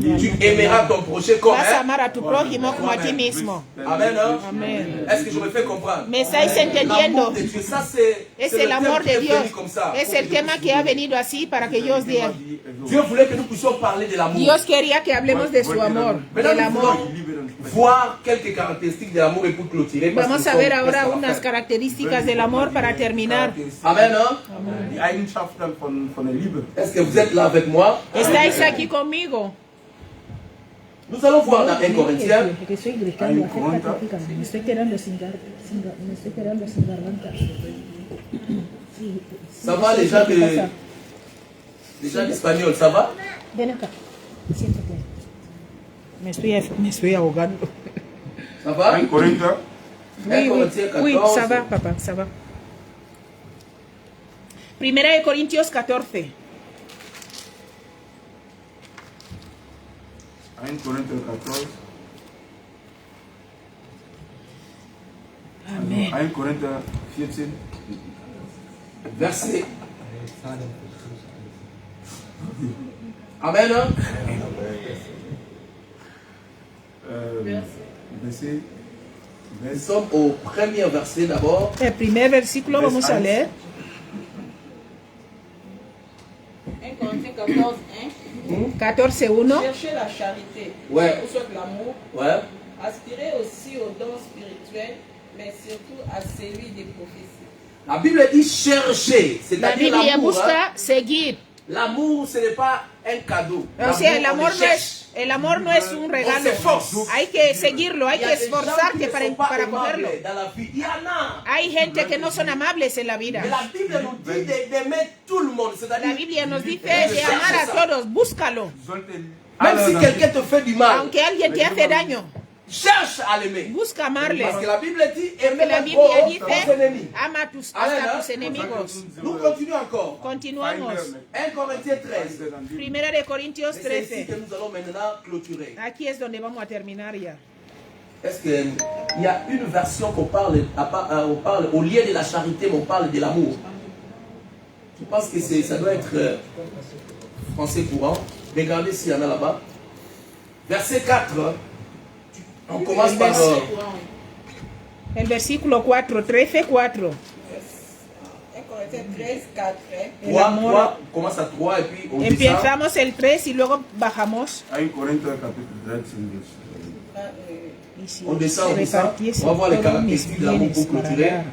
Tu aimeras ton prochain comme Vas a hein? amar a tu prójimo como a ti mismo. Amen, hein? Amén. Est-ce que je me fais comprendre? ¿Me estáis L'amour entendiendo? de Dieu, ça c'est Es le el amor thème qui de est Dios. venu comme ça. Es el tema que ha venido así para que yo os diga. Dieu voulait que nous puissions parler de l'amour. Dios quería que hablemos de su amor, del amor. Voir quelques caractéristiques de l'amour et pour clôturer. parce Vamos que a ver nous sommes ahora presque à la unas fin. características del amor para terminar. Amen, hein? Die Eigenschaften von der Liebe. Est-ce que vous êtes là avec moi? ¿Estáis aquí conmigo? Nous allons voir dans 1 Corinthiens. Que estoy gritando, acércate, me estoy quedando sin garganta. Sí, Ça va les gens espagnols, ça va? ven acá, siéntate. Me estoy ahogando. Ça va? 1 Korinther, Oui, 1 Corinthiens 14. oui, ça va, papá, ça va. Primera de Corintios 14. 1 Korinther 14. Amén. 1 Korinther 14. verset. Amen. Hein? Nous sommes au premier verset d'abord. El primer versículo vamos a leer. 1 Corinthiens 14, 14:1. Cherchez la charité, Ouais. ou soit l'amour, Ouais. aspirez aussi aux dons spirituels, mais surtout à celui des prophéties. La Bible dit chercher, La c'est-à-dire Biblia l'amour. busca Hein? seguir. L'amour, ce n'est pas un cadeau. O sea, L'amour, on le cherche. el amor no es un regalo. s'efforce. Hay que seguirlo, hay Il y que a des gens qui esforzarte ne sont pas para cogerlo. aimables dans la vie. Il y en a. Hay gente que no son amables en la vida. Mais la Bible nous dit d'aimer tout le monde. C'est-à-dire, La Biblia nos dice de amar a todos, búscalo. même si quelqu'un te fait du mal, Aunque alguien te hace daño, cherche à l'aimer. busca amarle. Parce que la Bible dit Porque aimer la les Biblia pauvres, dice, tes ennemis. ama hasta tus enemigos. Nous continuons encore. Continuamos. 1 Corinthiens 13. Primera de Corintios Et c'est ici 13. que nous allons maintenant clôturer. Aquí es donde vamos a terminar ya. Est-ce qu'il y a une version qu'on parle, on parle, au lieu de la charité, mais on parle de l'amour? Je pense que ça doit être français courant. Regardez s'il y en a là-bas. Verset 4. On commence par... El versículo 4, 13:4. 1 Corinthiens 13, 4. 3, on commence à 3 et puis on descend. Empezamos el 3 y luego bajamos. Hay 40 capítulo 13. Y si On descend, se on descend. repartiese On va voir les todos mis caractéristiques de l'amour bienes pour para clôturer. dar.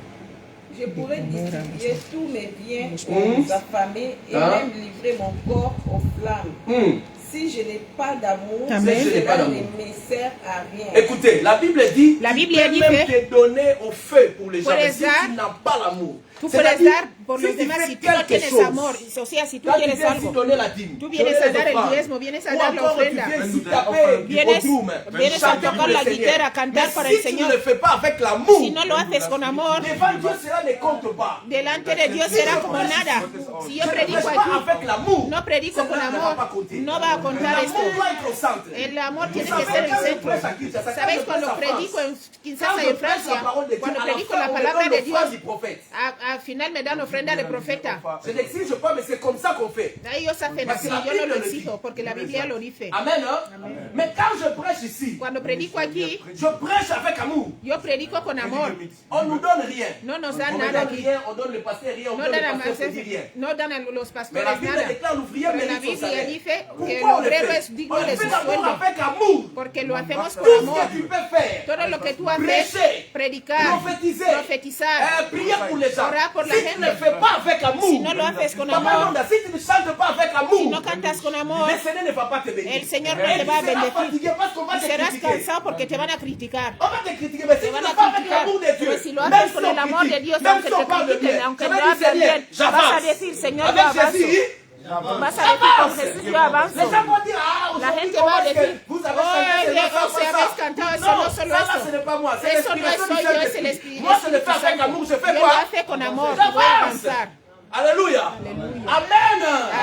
Je pourrais distribuer tous mes biens Hum. aux affamés et Hein? même livrer mon corps aux flammes. Si je n'ai pas d'amour, Amen. Si je n'ai pas cela d'amour. ne me sert à rien. Écoutez, la Bible dit, La tu Biblia peux dice, même te donner au feu pour les gens, mais puedes si dar, tu n'as pas l'amour. Tú puedes C'est-à-dire, dar por si los tu demás fais si tú no quelque tienes chose, amor. O sea, si tú quand tu quieres viens ici algo, donner la dîme, tú vienes donner a les dar el offrandes, diezmo, vienes a ou dar la encore tu ofrenda, viens ici taper vienes, au drum, vienes a chanter tocar pour le la Seigneur. guitarra, cantar Mais para si el tu Señor. ne le fais pas avec l'amour, Si no lo haces con amor, devant Dieu cela ne compte pas. delante de Dios será como nada. Si yo Je ne predico prêche pas aquí, avec l'amour, no predico con cela ne va pas amor, compter. no va a contar esto. L'amour doit être au centre. El amor Vous tiene que savez, ser el quand je centro. prêche à Kinshasa, quand ¿Sabéis je cuando prêche à predico France, en Kinshasa y en Francia? Cuando predico la palabra de Dios, al final me dan ofrenda de profeta. Je n'exige pas, mais c'est comme ça qu'on fait. Ellos hacen así, yo no lo exijo, porque la Biblia lo dice. Amen, hein? Mais quand je prêche ici, Cuando predico aquí, je prêche avec amour. yo predico con amor. On nous donne rien. No nos On dan ne nada donne aquí. rien, on donne le pasteur rien, on No donne dan, le a, pasteur dit rien. no dan a los Mais la pastores Bible nada. déclare l'ouvrier Pero la mérite son Biblia salaire. dice que el Pourquoi on le obrero fait? es digno On de le su fait d'abord sueldo. avec amour. Porque lo hacemos con Tout ce amor. que tu peux faire, Todo lo que tú haces, prêcher, predicar, prophétiser, profetizar, prier pour les gens. orar por la Si tu ne gente. fais pas avec amour, Si no lo haces con Papa amor, Londa, si tu ne chantes pas avec amour, si no cantas con amor, le Seigneur ne va pas te bénir. el Señor no Et te tu va a seras bendecir. fatigué parce qu'on va Y te serás critiquer. cansado porque te van a criticar. On va te critiquer, mais si Te tu van ne a fais pas avec criticar. l'amour de Dieu, Pero si lo même haces si con on el amor de critique, Dios, même aunque si on te parle de critiquen, bien, aunque tu no vas dire, hablen Seigneur, bien, vas a j'avance. decir, Señor, yo Avec avanzo. Jésus, Vas a decir, con Jesús yo avanzo. les gens vont dire, ah, La aujourd'hui, gente comment va a est-ce que decir, vous avez chanté oye, seulement ça, José, ça, habéis ça. cantado eso, Non, no solo ça, là, esto. ce n'est pas moi, c'est Eso no l'inspiration soy du yo, es el Saint-Esprit. Espíritu Moi, je le fais avec Santo. amour, je fais Yo quoi? lo hace con amor, voy a J'avance. avanzar. Alléluia. Amen.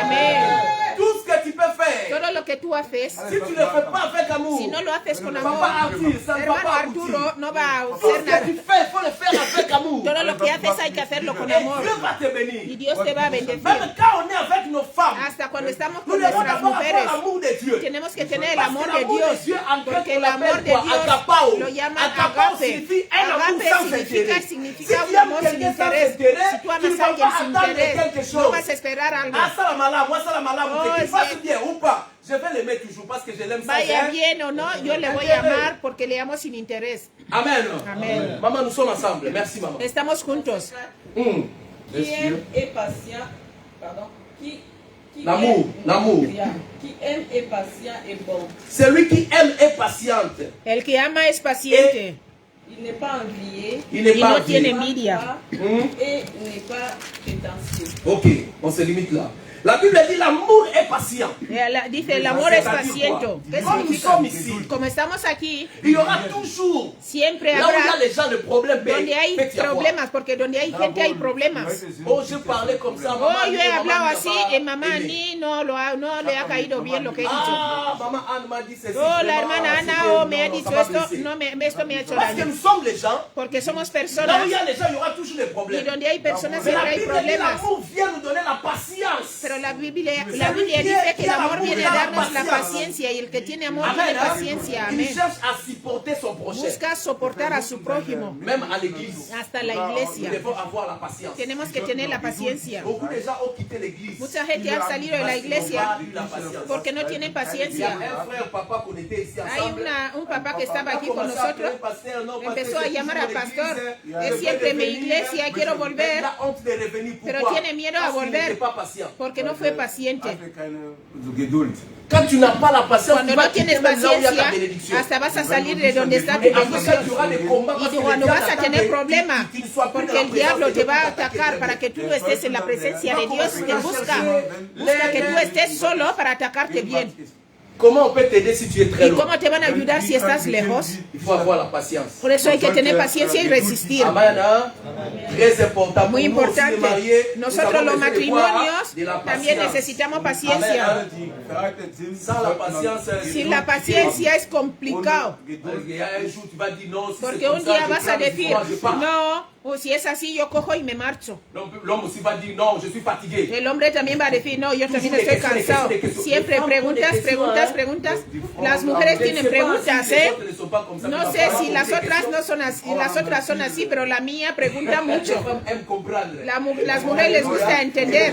Amén. Tout ce que tu peux faire, Todo lo que tú haces, si tu ne le fais pas avec amour, si no lo haces con ça amor, va aboutir, ça ne va hermano pas aboutir. Arturo no va a Tout hacer ce que nada. tu fais, il faut le faire avec amour. Todo lo que haces hay que hacerlo con Et amor. Dieu va te Y bénir. Dios te va a bendecir. Même quand on est avec nos femmes, Hasta cuando estamos nous con devons nuestras d'abord avoir mujeres, l'amour de Dieu. tenemos que tener el Parce amor que de l'amour Dios. de Dieu, en grec, Porque on el amor l'appelle de quoi? Dios Agapao. lo llaman Agapao agape. signifie un amour Agape sans intérêt. significa Si un tu aimes amor sin quelqu'un sans interés. intérêt, Si tú tu amas ne a vas alguien pas sin attendre interés, quelque no chose. vas a esperar algo. Ah, ça la malade, moi ça la malade, Oh, que tu fasses sí. bien ou pas. Je vais l'aimer toujours parce que je l'aime sans Vaya rien. bien o no, yo le voy a amar porque le amo sin interés. Amen. Amen. Maman, nous sommes ensemble. Merci, maman. Estamos juntos. Qui aime est patient, pardon, qui L'amour, aime, l'amour. qui aime est patient et bon. Celui qui aime est patiente. El que ama es paciente Il n'est pas envié, Il n'est y pas no envié. tiene pas envidia. et n'est pas prétentieux. Ok, on se limite là. La Bible dit l'amour est patient. Dice el amor es paciente. ¿Qué Comme nous significa? sommes ici, Como estamos aquí, il y aura toujours, siempre là où il y a habrá les gens de problèmes, donde hay peut y avoir. problemas, porque donde hay gente hay problemas. Oh, je parlais comme ça. Oh, Maman, yo he maman hablado n'a así pas y mamá aimé. ni no le ha caído bien lo que he dicho. Ah, maman Anne m'a dit ceci. Oh, la vraiment, hermana c'est Ana que oh, me ha non, dicho ça m'a esto, blessé. no esto me ha hecho Parce que daño. nous sommes les gens, Porque somos là où personas il y a les gens, il y aura toujours des y problèmes. donde hay personas Mais la siempre hay Bible dit problemas. l'amour vient nous donner la patience. Pero la Biblia dice que el amor viene a darnos la paciencia y el que tiene amor Amen. tiene Hein? paciencia. Il Amén. cherche à supporter son prochain. Busca soportar a su prójimo, Même à l'église, hasta la nous iglesia. devons avoir la patience. Tenemos que tener la paciencia. Beaucoup de gens ont quitté l'église. Mucha gente ha salido de la iglesia porque no tienen Il y a paciencia. un frère, papa, qu'on était ici Hay ensemble. un papá que estaba aquí con Commencé à appeler nosotros. pasteur, non, Empezó pasteur, a c'est llamar toujours al pastor. l'église, Es siempre mi iglesia, quiero Il volver, a honte de revenir. pero Pourquoi? tiene miedo a Parce qu'il n'était volver pas patient. porque no fue paciente. Quand tu n'as pas la patience, Cuando tu vas no tienes quitter même là où il y a ta paciencia, bénédiction. hasta vas a salir de donde está tu Et après ça, bendición. tu auras des combats parce Y que cuando le vas diable a attend tener que problemas, tu ne sois plus porque dans la el présence diablo de te Dieu va a pour t'attaquer. atacar para que tú no estés en la presencia de Dios, te busca que tú estés solo para atacarte bien. Comment on peut t'aider si tu es très ¿Y loin? cómo te van a ayudar si estás lejos? Il faut avoir la patience. Por eso hay que tener paciencia y resistir. Amen, hein? Très important. Muy Pour nous aussi, les importante. mariés, nous Nosotros avons los besoin de quoi? matrimonios De la también patience. necesitamos Amen, paciencia. hein? Sans la patience, Sin la paciencia es complicado. parce qu'il y a un jour, tu vas dire non, si c'est Porque comme un ça, día je vas a clame du decir, froid, je pars. no, o si es así yo cojo y me marcho. L'homme aussi va dire non, je suis fatigué. El hombre también va a decir, no, yo también Toujours estoy des questions, cansado. des questions. Siempre Les femmes preguntas, font des preguntas, questions, preguntas. Las mujeres Je ne tienen sais pas preguntas, si les ¿eh? autres ne sont pas comme ça, mais No la sé femme si pose las des otras questions. no son así, las otras son así, pero la mía pregunta Les mucho. femmes aiment comprendre. Las mujeres les gusta entender.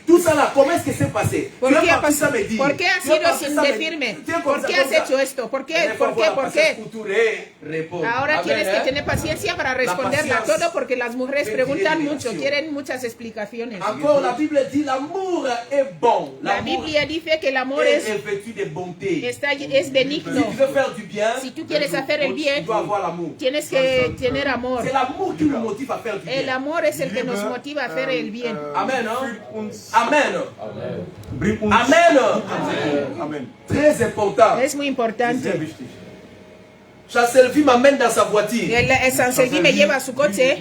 Tout ça là, comment est-ce que c'est passé? ¿Por Tu es qué ha parti sans me pasado? dire. ¿Por qué has Tu es ido parti sin sans me- decirme? Tu es comme ¿Por ça, qué comme has ça. hecho esto? ¿Por qué? Il faut ¿Por qué? avoir ¿Por la patience qué? pour tout répondre. Ahora Amen, tienes que hein? tener paciencia para responderla paciencia todo porque las mujeres requiere preguntan liberación. mucho, quieren muchas explicaciones. Encore, la Bible dit l'amour est bon. La L'amour Biblia dice que el amor est es revêtu de bonté. es Si benigno. tu veux faire du bien, Si tú quieres hacer el tu bien, dois avoir l'amour. tienes que tener amor. C'est l'amour qui nous motive à faire du El bien. amor es el que nos motiva a hacer el bien. Amen, hein? Amen. Amen. Très important. Es muy importante. Chasselvi m'amène dans sa voiture. El Sanselvi me lleva a su coche,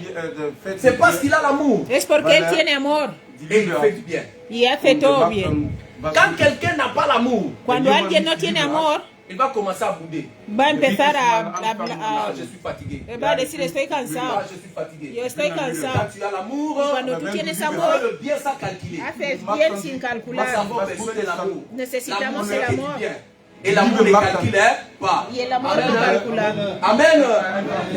C'est parce qu'il a l'amour. es porque él tiene amor Et il fait du bien. y hace todo bien. Quand quelqu'un n'a pas l'amour, Cuando alguien no tiene amor, il va commencer à bouder. va a empezar Ah, je suis fatigué. va a decir estoy Ah, cansado. je suis fatigué. Yo estoy Quand cansado. tu as l'amour, Cuando tú tienes tu fais amor, le bien sans calculer. haces bien sin Nous calcular. avons besoin de l'amour. Necesitamos L'amour el est du amor. bien. Et l'amour ne calcule pas. Y el amor Amen, no hein? calcula. Amen.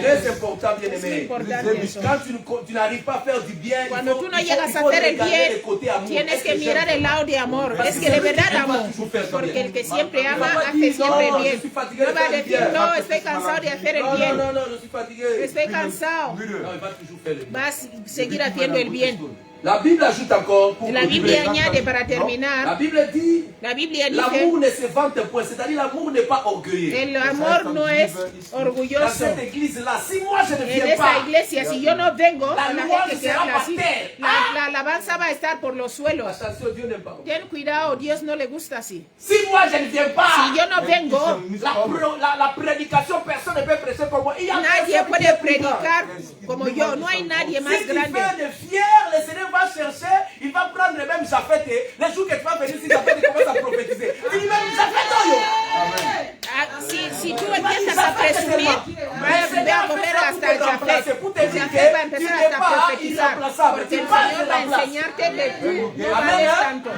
Très important, bien Es muy aimé. importante eso. Quand tu n'arrives pas à faire du bien, Cuando tú no llegas a il faut hacer el regarder bien, le côté amour. tienes Est-ce que que mirar j'aime? el lado de amor. Es que de verdad amo. Porque el que siempre ama, hace siempre bien. No va a decir, no, estoy cansado de hacer el Non, bien. non, non, je suis fatigué. Estoy cansado. Non, il va toujours faire le bien. Vas a seguir haciendo el bien. La Bible ajoute encore pour La Biblia añade para La terminar, Bible dit la Biblia l'amour dice, ne se vante point, c'est-à-dire l'amour n'est pas orgueilleux. el amor no es Dans orgulloso. cette église-là, si moi je ne En viens pas, esa iglesia, si yo no vengo, La la louange gente que será habla así, pastel. la alabanza va a estar por los suelos. attention, Dieu n'aime pas. Ten cuidado, Dios no le gusta así. Si moi je ne viens pas, Si yo no vengo, la prédication, personne ne peut prêcher comme moi. Il y a nadie personne qui puede est plus grand. predicar como yo. No hay nadie más Si tu grande. fais de fier, le Seigneur va chercher, il va prendre le même Japheth. Les jours que tu vas venir, si Japheth commence à prophétiser, tu dis même Japheth, Ah, si tú empiezas a presumir, va a coger hasta el Jafet. Jafet va a empezar hasta a profetizar. Porque el Señor va a enseñarte que tú no vales tanto.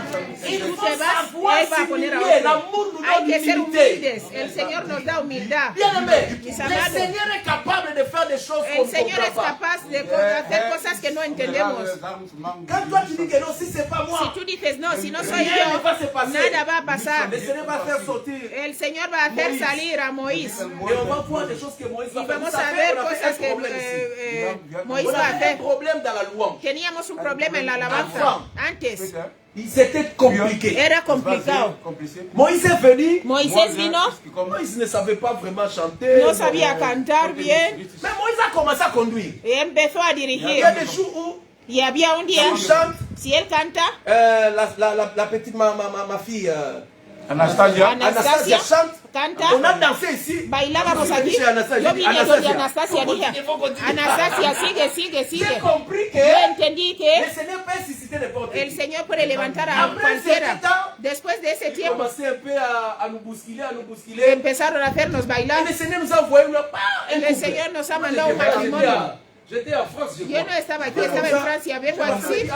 Si tú te vas, Él va a poner a otro. Hay que ser humildes. El Señor nos da humildad. bien-aimé, Mis le amados, Seigneur est capable de faire des choses qu'on el ne Señor es comprend pas. capaz de hacer cosas que no entendemos. Quand toi tu dis que non, si c'est pas Si moi, tú dices, no, si no soy rien ne yo, va se passer. nada va a pasar. Le Seigneur va faire sortir. El Señor va a hacer salir a Moisés. Et on va voir des choses que Moïse va Y faire. vamos Vous a savez, ver on a fait cosas un que problème ici. Moisés On va a avait un hacer. problème dans la louange. Teníamos un problema en la alabanza antes. C'était compliqué. Era complicado. Moïse est venu. Moisés vino, Moïse ne savait pas vraiment chanter. no sabía cantar bien Mais Moïse a commencé à conduire. y empezó a Il y dirigir. a des jours où Y había un día, Il chante, si él canta, la petite, ma fille, Anastasia. Anastasia chante. canta, On a dansé ici. bailábamos Quand je allí. suis chez Anastasia, Yo j'ai dit, vine donde Anastasia, Anastasia, dije, faut continuer. Anastasia, sigue. J'ai compris que Yo entendí que le Seigneur peut susciter n'importe el qui. Señor puede levantar a Après cualquiera. ce temps, Después de ese il tiempo, commençait un peu à nous bousculer, empezaron a hacernos bailar. Et le Seigneur nous a envoyé un El couple. Señor nos ha Moi, mandado un j'étais pas- matrimonio. J'étais en France, je Yo crois. no estaba aquí, estaba en Francia, vengo así.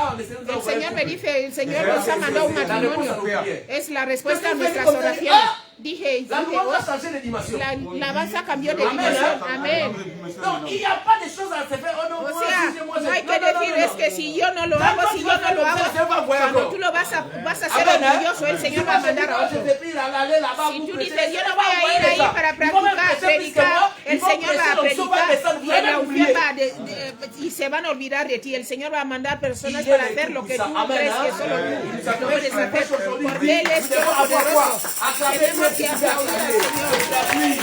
El Señor me dice, el Señor nos ha mandado un matrimonio. Es la respuesta a nuestras oraciones. Dije, La louange a oh, changé de dimension. la alabanza cambió de Amén, dimensión. ¿eh? Amén. Donc, il n'y a pas de choses à se faire. Oh non, O moi, sea, si, moi, no hay je- que non, non, decir, non, es non. que si yo no lo Quand hago, toi, si tu yo vas no faire lo comme ça, hago, le Seigneur va envoyer cuando encore. tú lo vas a hacer Amén, ¿eh? orgulloso, el Señor Si va a moi, je dis, mandar a oh, je otro. vais plus aller là-bas Si pour tú prêcher, dices, yo le no Seigneur voy va a ir envoyer ahí les gens. para Ils vont même practicar, prêcher plus que predicar, moi. el Ils vont Señor va a prêcher, l'onction va predicar descendre, vous y allez la unción oublier. y se van a olvidar de ti. El Señor va a mandar personas Il est para le hacer lo que tú Tout-Puissant. Amen, crees que hein? solo Il nous tú a lo fait puedes une hacer. prêche aujourd'hui. Porque Él es Nous devons avoir quoi? todopoderoso. Acclamer Tenemos Dieu que qui nous a aplaudir al acclamé. Señor. C'est la nuit.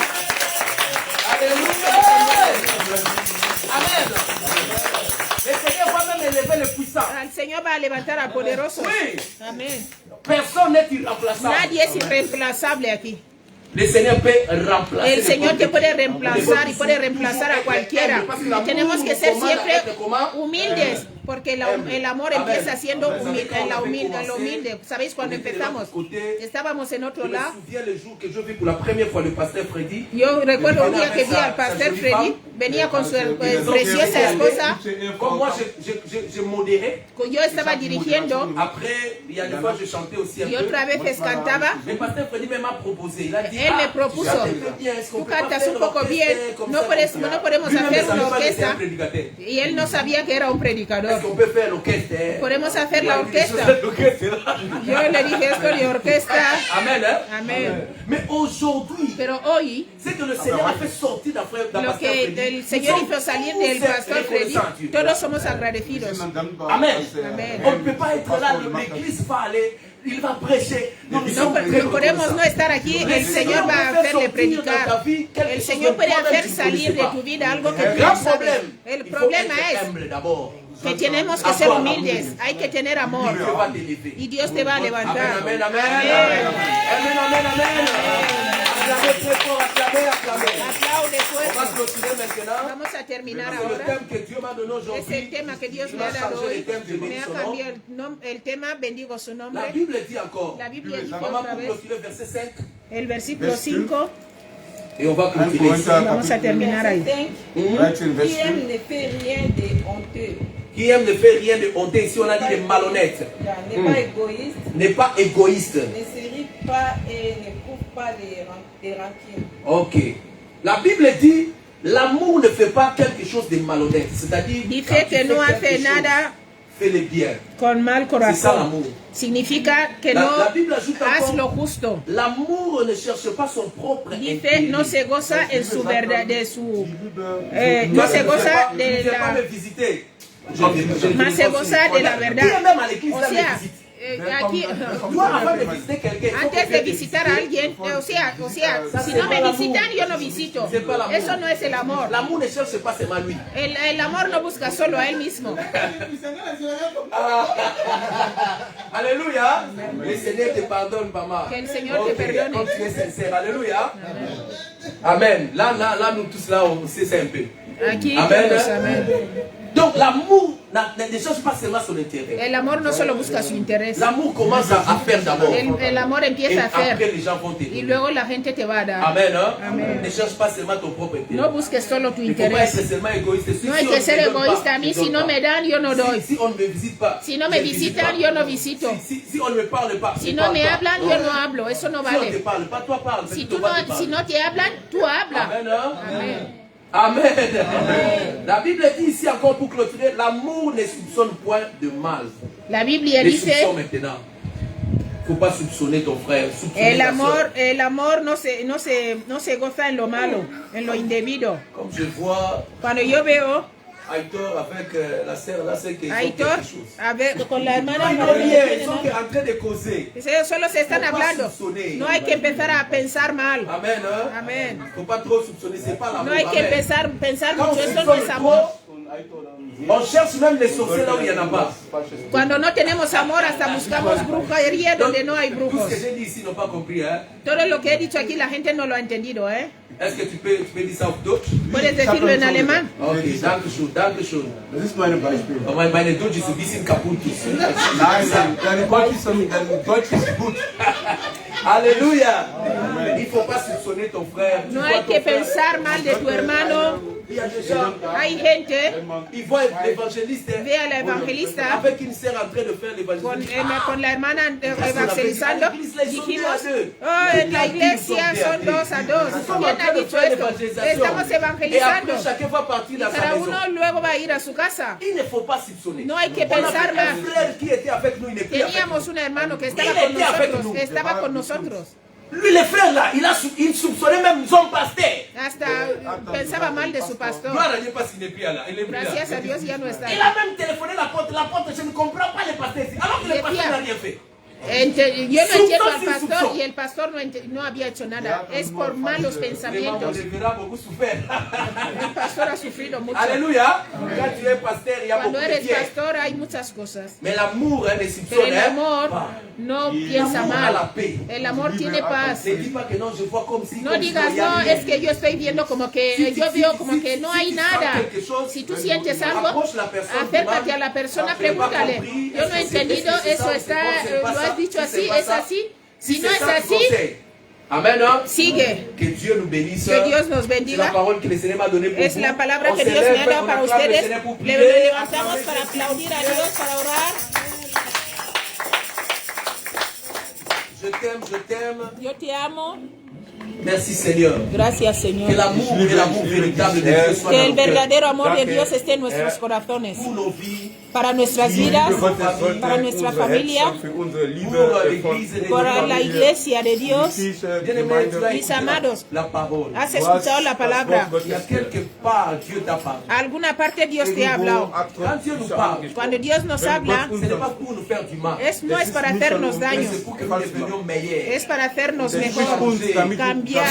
Alléluia. Amen. Le Seigneur va même élever le puissant. El Señor va a levantar al poderoso. Oui. Amén. Personne n'est irremplaçable. Nadie es irreemplazable aquí. Le Seigneur peut remplacer. El Señor te puede n'importe reemplazar y qui. puede reemplazar a cualquiera. Parce que Y l'amour tenemos que nous ser commande à siempre être comment? humildes, porque el amor Amen. empieza siendo Vous savez, quand on avait humilde. commencé, ¿Sabéis cuando on était de empezamos? l'autre côté. Estábamos en otro Je me lado. souviens le jour que je vis pour la première fois le pasteur Freddy. Yo recuerdo un venía día que avec vi sa- al pastor sa jolie Freddy, femme. venía con su Ils ont preciosa fait esposa. Comme moi, je modérais. Yo estaba dirigiendo Après, il y a des fois, je chantais aussi un y peu. otra vez cantaba. Le pasteur Freddy même m'a proposé. Il a dit, Él me propuso, tu chantes très bien, est-ce qu'on tú peut pas cantas faire un poco l'orchestre bien, comme no ça, podemos comme ça? hacer Lui-même ne una savait pas que c'était un orquesta. prédicateur. Y él no sabía que era un Est-ce predicador. qu'on peut faire l'orchestre? Podemos hacer la Il a dit, orquesta. je fais l'orchestre. Yo le dije esto de orquesta. Amen, hein? Amén. Mais aujourd'hui, Pero hoy, c'est que le Seigneur a fait sortir d'un frère, d'un lo pasteur que Freddy. el Señor Nous hizo sommes salir tous del pastor Freddy, reconnaissants à Dieu. todos somos agradecidos. Amen. Amen. On ne peut pas être là, l'église va aller, il va prêcher. Nous, nous sommes très No podemos no reconnaissants. estar aquí, el Señor va a hacerle predicar. El Señor puede hacer salir de tu vida algo que El tú gran no sabes. problème, El il faut problema être es humble d'abord. que tenemos que ser humildes, hay que tener amor Dieu va t'élever. y Dios te va a Amen, levantar. amen, amen. Amen, amen, amen. Acclamez très fort, acclamez, acclamez. Aplaude On va fuerte. clôturer maintenant. Vamos a terminar C'est le ahora. thème que Dieu m'a donné Es el aujourd'hui. tema que Dios Il me m'a ha dado changé hoy. le thème, je Me bénis ha son nom. cambiado el tema, bendigo su La nombre. Bible dit encore. La Biblia dice Maman, otra pour vez, clôturer verset 5. el versículo 5, Et on va clôturer ici. vamos a terminar ahí. Qui aime ne fait rien de honteux. Qui aime ne fait rien de honteux. Ici, on a dit de malhonnête. N'est pas égoïste, N'est pas égoïste. ne s'irrite pas et n'éprouve pas des rancunes. Ok. La Bible dit, l'amour ne fait pas quelque chose de malhonnête. C'est-à-dire, Dice quand tu que fais no quelque hace chose, nada fais-le bien. con mal C'est ça corazón. l'amour. Significa que La no Bible ajoute haz lo encore, justo. l'amour ne cherche pas son propre Dice, intérêt. no se goza en su verdad, de su, no Toi, se tu ne goza viens de pas me la, visiter. más se goza de la verdad. Viens même à l'église, O là, me sea, visite. aquí, Toi, avant de visiter quelqu'un, il faut antes que de visitar a alguien, o sea, si no me visitan, yo no visito. Eso no es el amor. l'amour ne cherche pas seulement lui. El amor no busca solo a él mismo. Alléluia. Le Seigneur te pardonne, maman. Que el Señor te perdone. Quand tu es sincère. Alléluia. Amen. Là, nous tous là, on sait ça un peu. Aquí, Amen. todos, amén. Donc l'amour ne cherche pas seulement son intérêt. El amor no solo busca su interés. L'amour commence à faire d'abord. El amor Et empieza a après, hacer les gens vont y t'aider. luego la gente te va a dar. Amen. Hein? Amen. Ne cherche pas seulement ton propre intérêt. No busques solo tu Il ne faut pas interés. être seulement égoïste. Si No hay on que ne ser me donne egoísta. pas, A mí je si donne no pas. me dan, yo no doy. Si on ne me visite pas, Si no je me ne visite visitan, pas. yo no visito. Si on ne me parle pas, Si je no parle me pas. hablan, yo no hablo. Eso no Si on ne te vale. parle pas, toi parle. Si, Toi, tú te no, parle. si no te hablan, tú habla. Amen. Hein? Amén. Amen. La Bible dit ici encore pour clôturer, l'amour ne soupçonne point de mal. La Biblia Les dice, soupçons maintenant. Faut pas soupçonner ton frère. Soupçonner ta sœur. el amor no se goza en lo malo, en lo indebido. Comme je vois Cuando yo veo Aitor avec la sœur là, c'est qu'ils a ont Aitor quelque chose. con la hermana, Ils no, n'ont rien, ils sont en train de causer. ellos solo se están hablando. No hay que empezar a pensar mal. Amen. Hein? Amén. Faut pas trop soupçonner, c'est pas l'amour. No hay que Amen. pensar Quand on mucho. Esto no soupçonne es amor. trop, On cherche même les sorciers là où il n'y en a pas. Cuando no tenemos amor, hasta buscamos brujería donde no hay Tout brujos. ce que j'ai dit ici, ils n'ont pas compris. Hein? Todo lo que he dicho aquí la gente no lo ha entendido, ¿eh? Est-ce que tu peux dire ça auf Deutsch? ¿Puedes decirlo en alemán? Okay, danke schön, danke schön. Das ist nur ein Beispiel. Aber meine Deutsch ist ein bisschen kaputt. Nein, deine Deutsch ist gut. Alléluia. Il ne faut pas soupçonner ton frère. Tu No vois hay ton que frère. pensar mal de tu hermano. Il y a des gens, Hay gente, ils voient l'évangéliste ve a la evangelista avec une sœur en train de faire l'évangéliste. con la hermana evangelizando. Dijimos, oh, en la iglesia son 2 a 2. ¿Quién ha dicho esto? Estamos Et evangelizando. après, chacun va partir dans sa Cada maison. uno luego va a ir a su casa. Il ne faut pas soupçonner. No hay que On avait pensar un mal. frère qui était avec nous, il n'est plus avec nous. Teníamos un hermano que estaba con nosotros, estaba con nosotros. Lui, le frère là, il soupçonnait même son pasteur. Hasta pensaba mal de su pastor. Gloire à Dieu parce qu'il n'est plus là. Il est plus là. Gracias a Dios ya no está. Il a même téléphoné la porte, je ne comprends pas le pasteur ici. Alors que le pasteur n'a rien fait. Yo no entiendo al pastor y el pastor no había hecho nada. Es por malos Vraiment, pensamientos. on verra beaucoup souffert. El pastor ha sufrido mucho. Alléluia. Quand tu es pasteur, il y a beaucoup Cuando de eres pierres. pastor hay muchas cosas. Mais l'amour, ne Pero soupçonne el amor pas. no piensa L'amour a la mal. paix. El amor tiene paz. Ne dis pas que non, je vois comme si. No comme si digas, il y a no, rien. es que yo estoy viendo como que, yo veo como que no hay nada. Si tú sientes algo, acércate a la persona, pregúntale. Yo no he entendido, eso está, lo has dicho así, es así. Si no es así, Amen. ¿No? sigue. Que Dieu nous bénisse. Que Dios nos C'est la bendiga. parole que le Seigneur m'a donnée pour Es vous. la palabra On que se Dios me lève, ha dado on para acclame le ustedes. Seigneur pour Le prier. levantamos para aplaudir a Dios, para orar. Je t'aime. Yo te amo. Merci Seigneur. Gracias, Que Señor. l'amour véritable de Dieu soit Que dans el nos cœurs. verdadero amor de Dios esté en nuestros corazones. Pour nos vies, Para nuestras vidas, para nuestra familia, pour l'église et les para la iglesia de Dios. Bien-aimés, tu as Mis écouté amados, la parole. has escuchado la palabra. Il y a quelque part Dieu t'a parlé. A alguna parte Dios te ha hablado. Quand Dieu nous parle, Cuando Dios nos habla, ce n'est pas pour nous faire du mal. no es para hacernos Mais daño, c'est pour que nous devenions meilleurs. es para hacernos mejor, cambiar,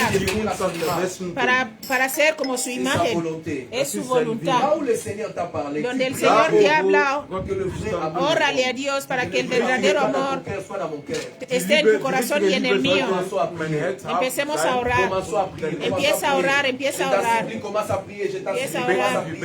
para ser como su C'est sa imagen. volonté. Es su Là voluntad. où le Seigneur t'a parlé, Donde el tu Señor pries te ha hablado, que le vrai amour órale a Dios para que el soit verdadero dans ton amor cœur, soit dans mon cœur. esté en tu corazón y en el mío. Commençons à prier. Empecemos a orar. Commençons à prier. Empieza a orar, empieza a Je t'en orar. supplie, commence à prier. Je t'en Empieza a supplie, commence à orar. prier.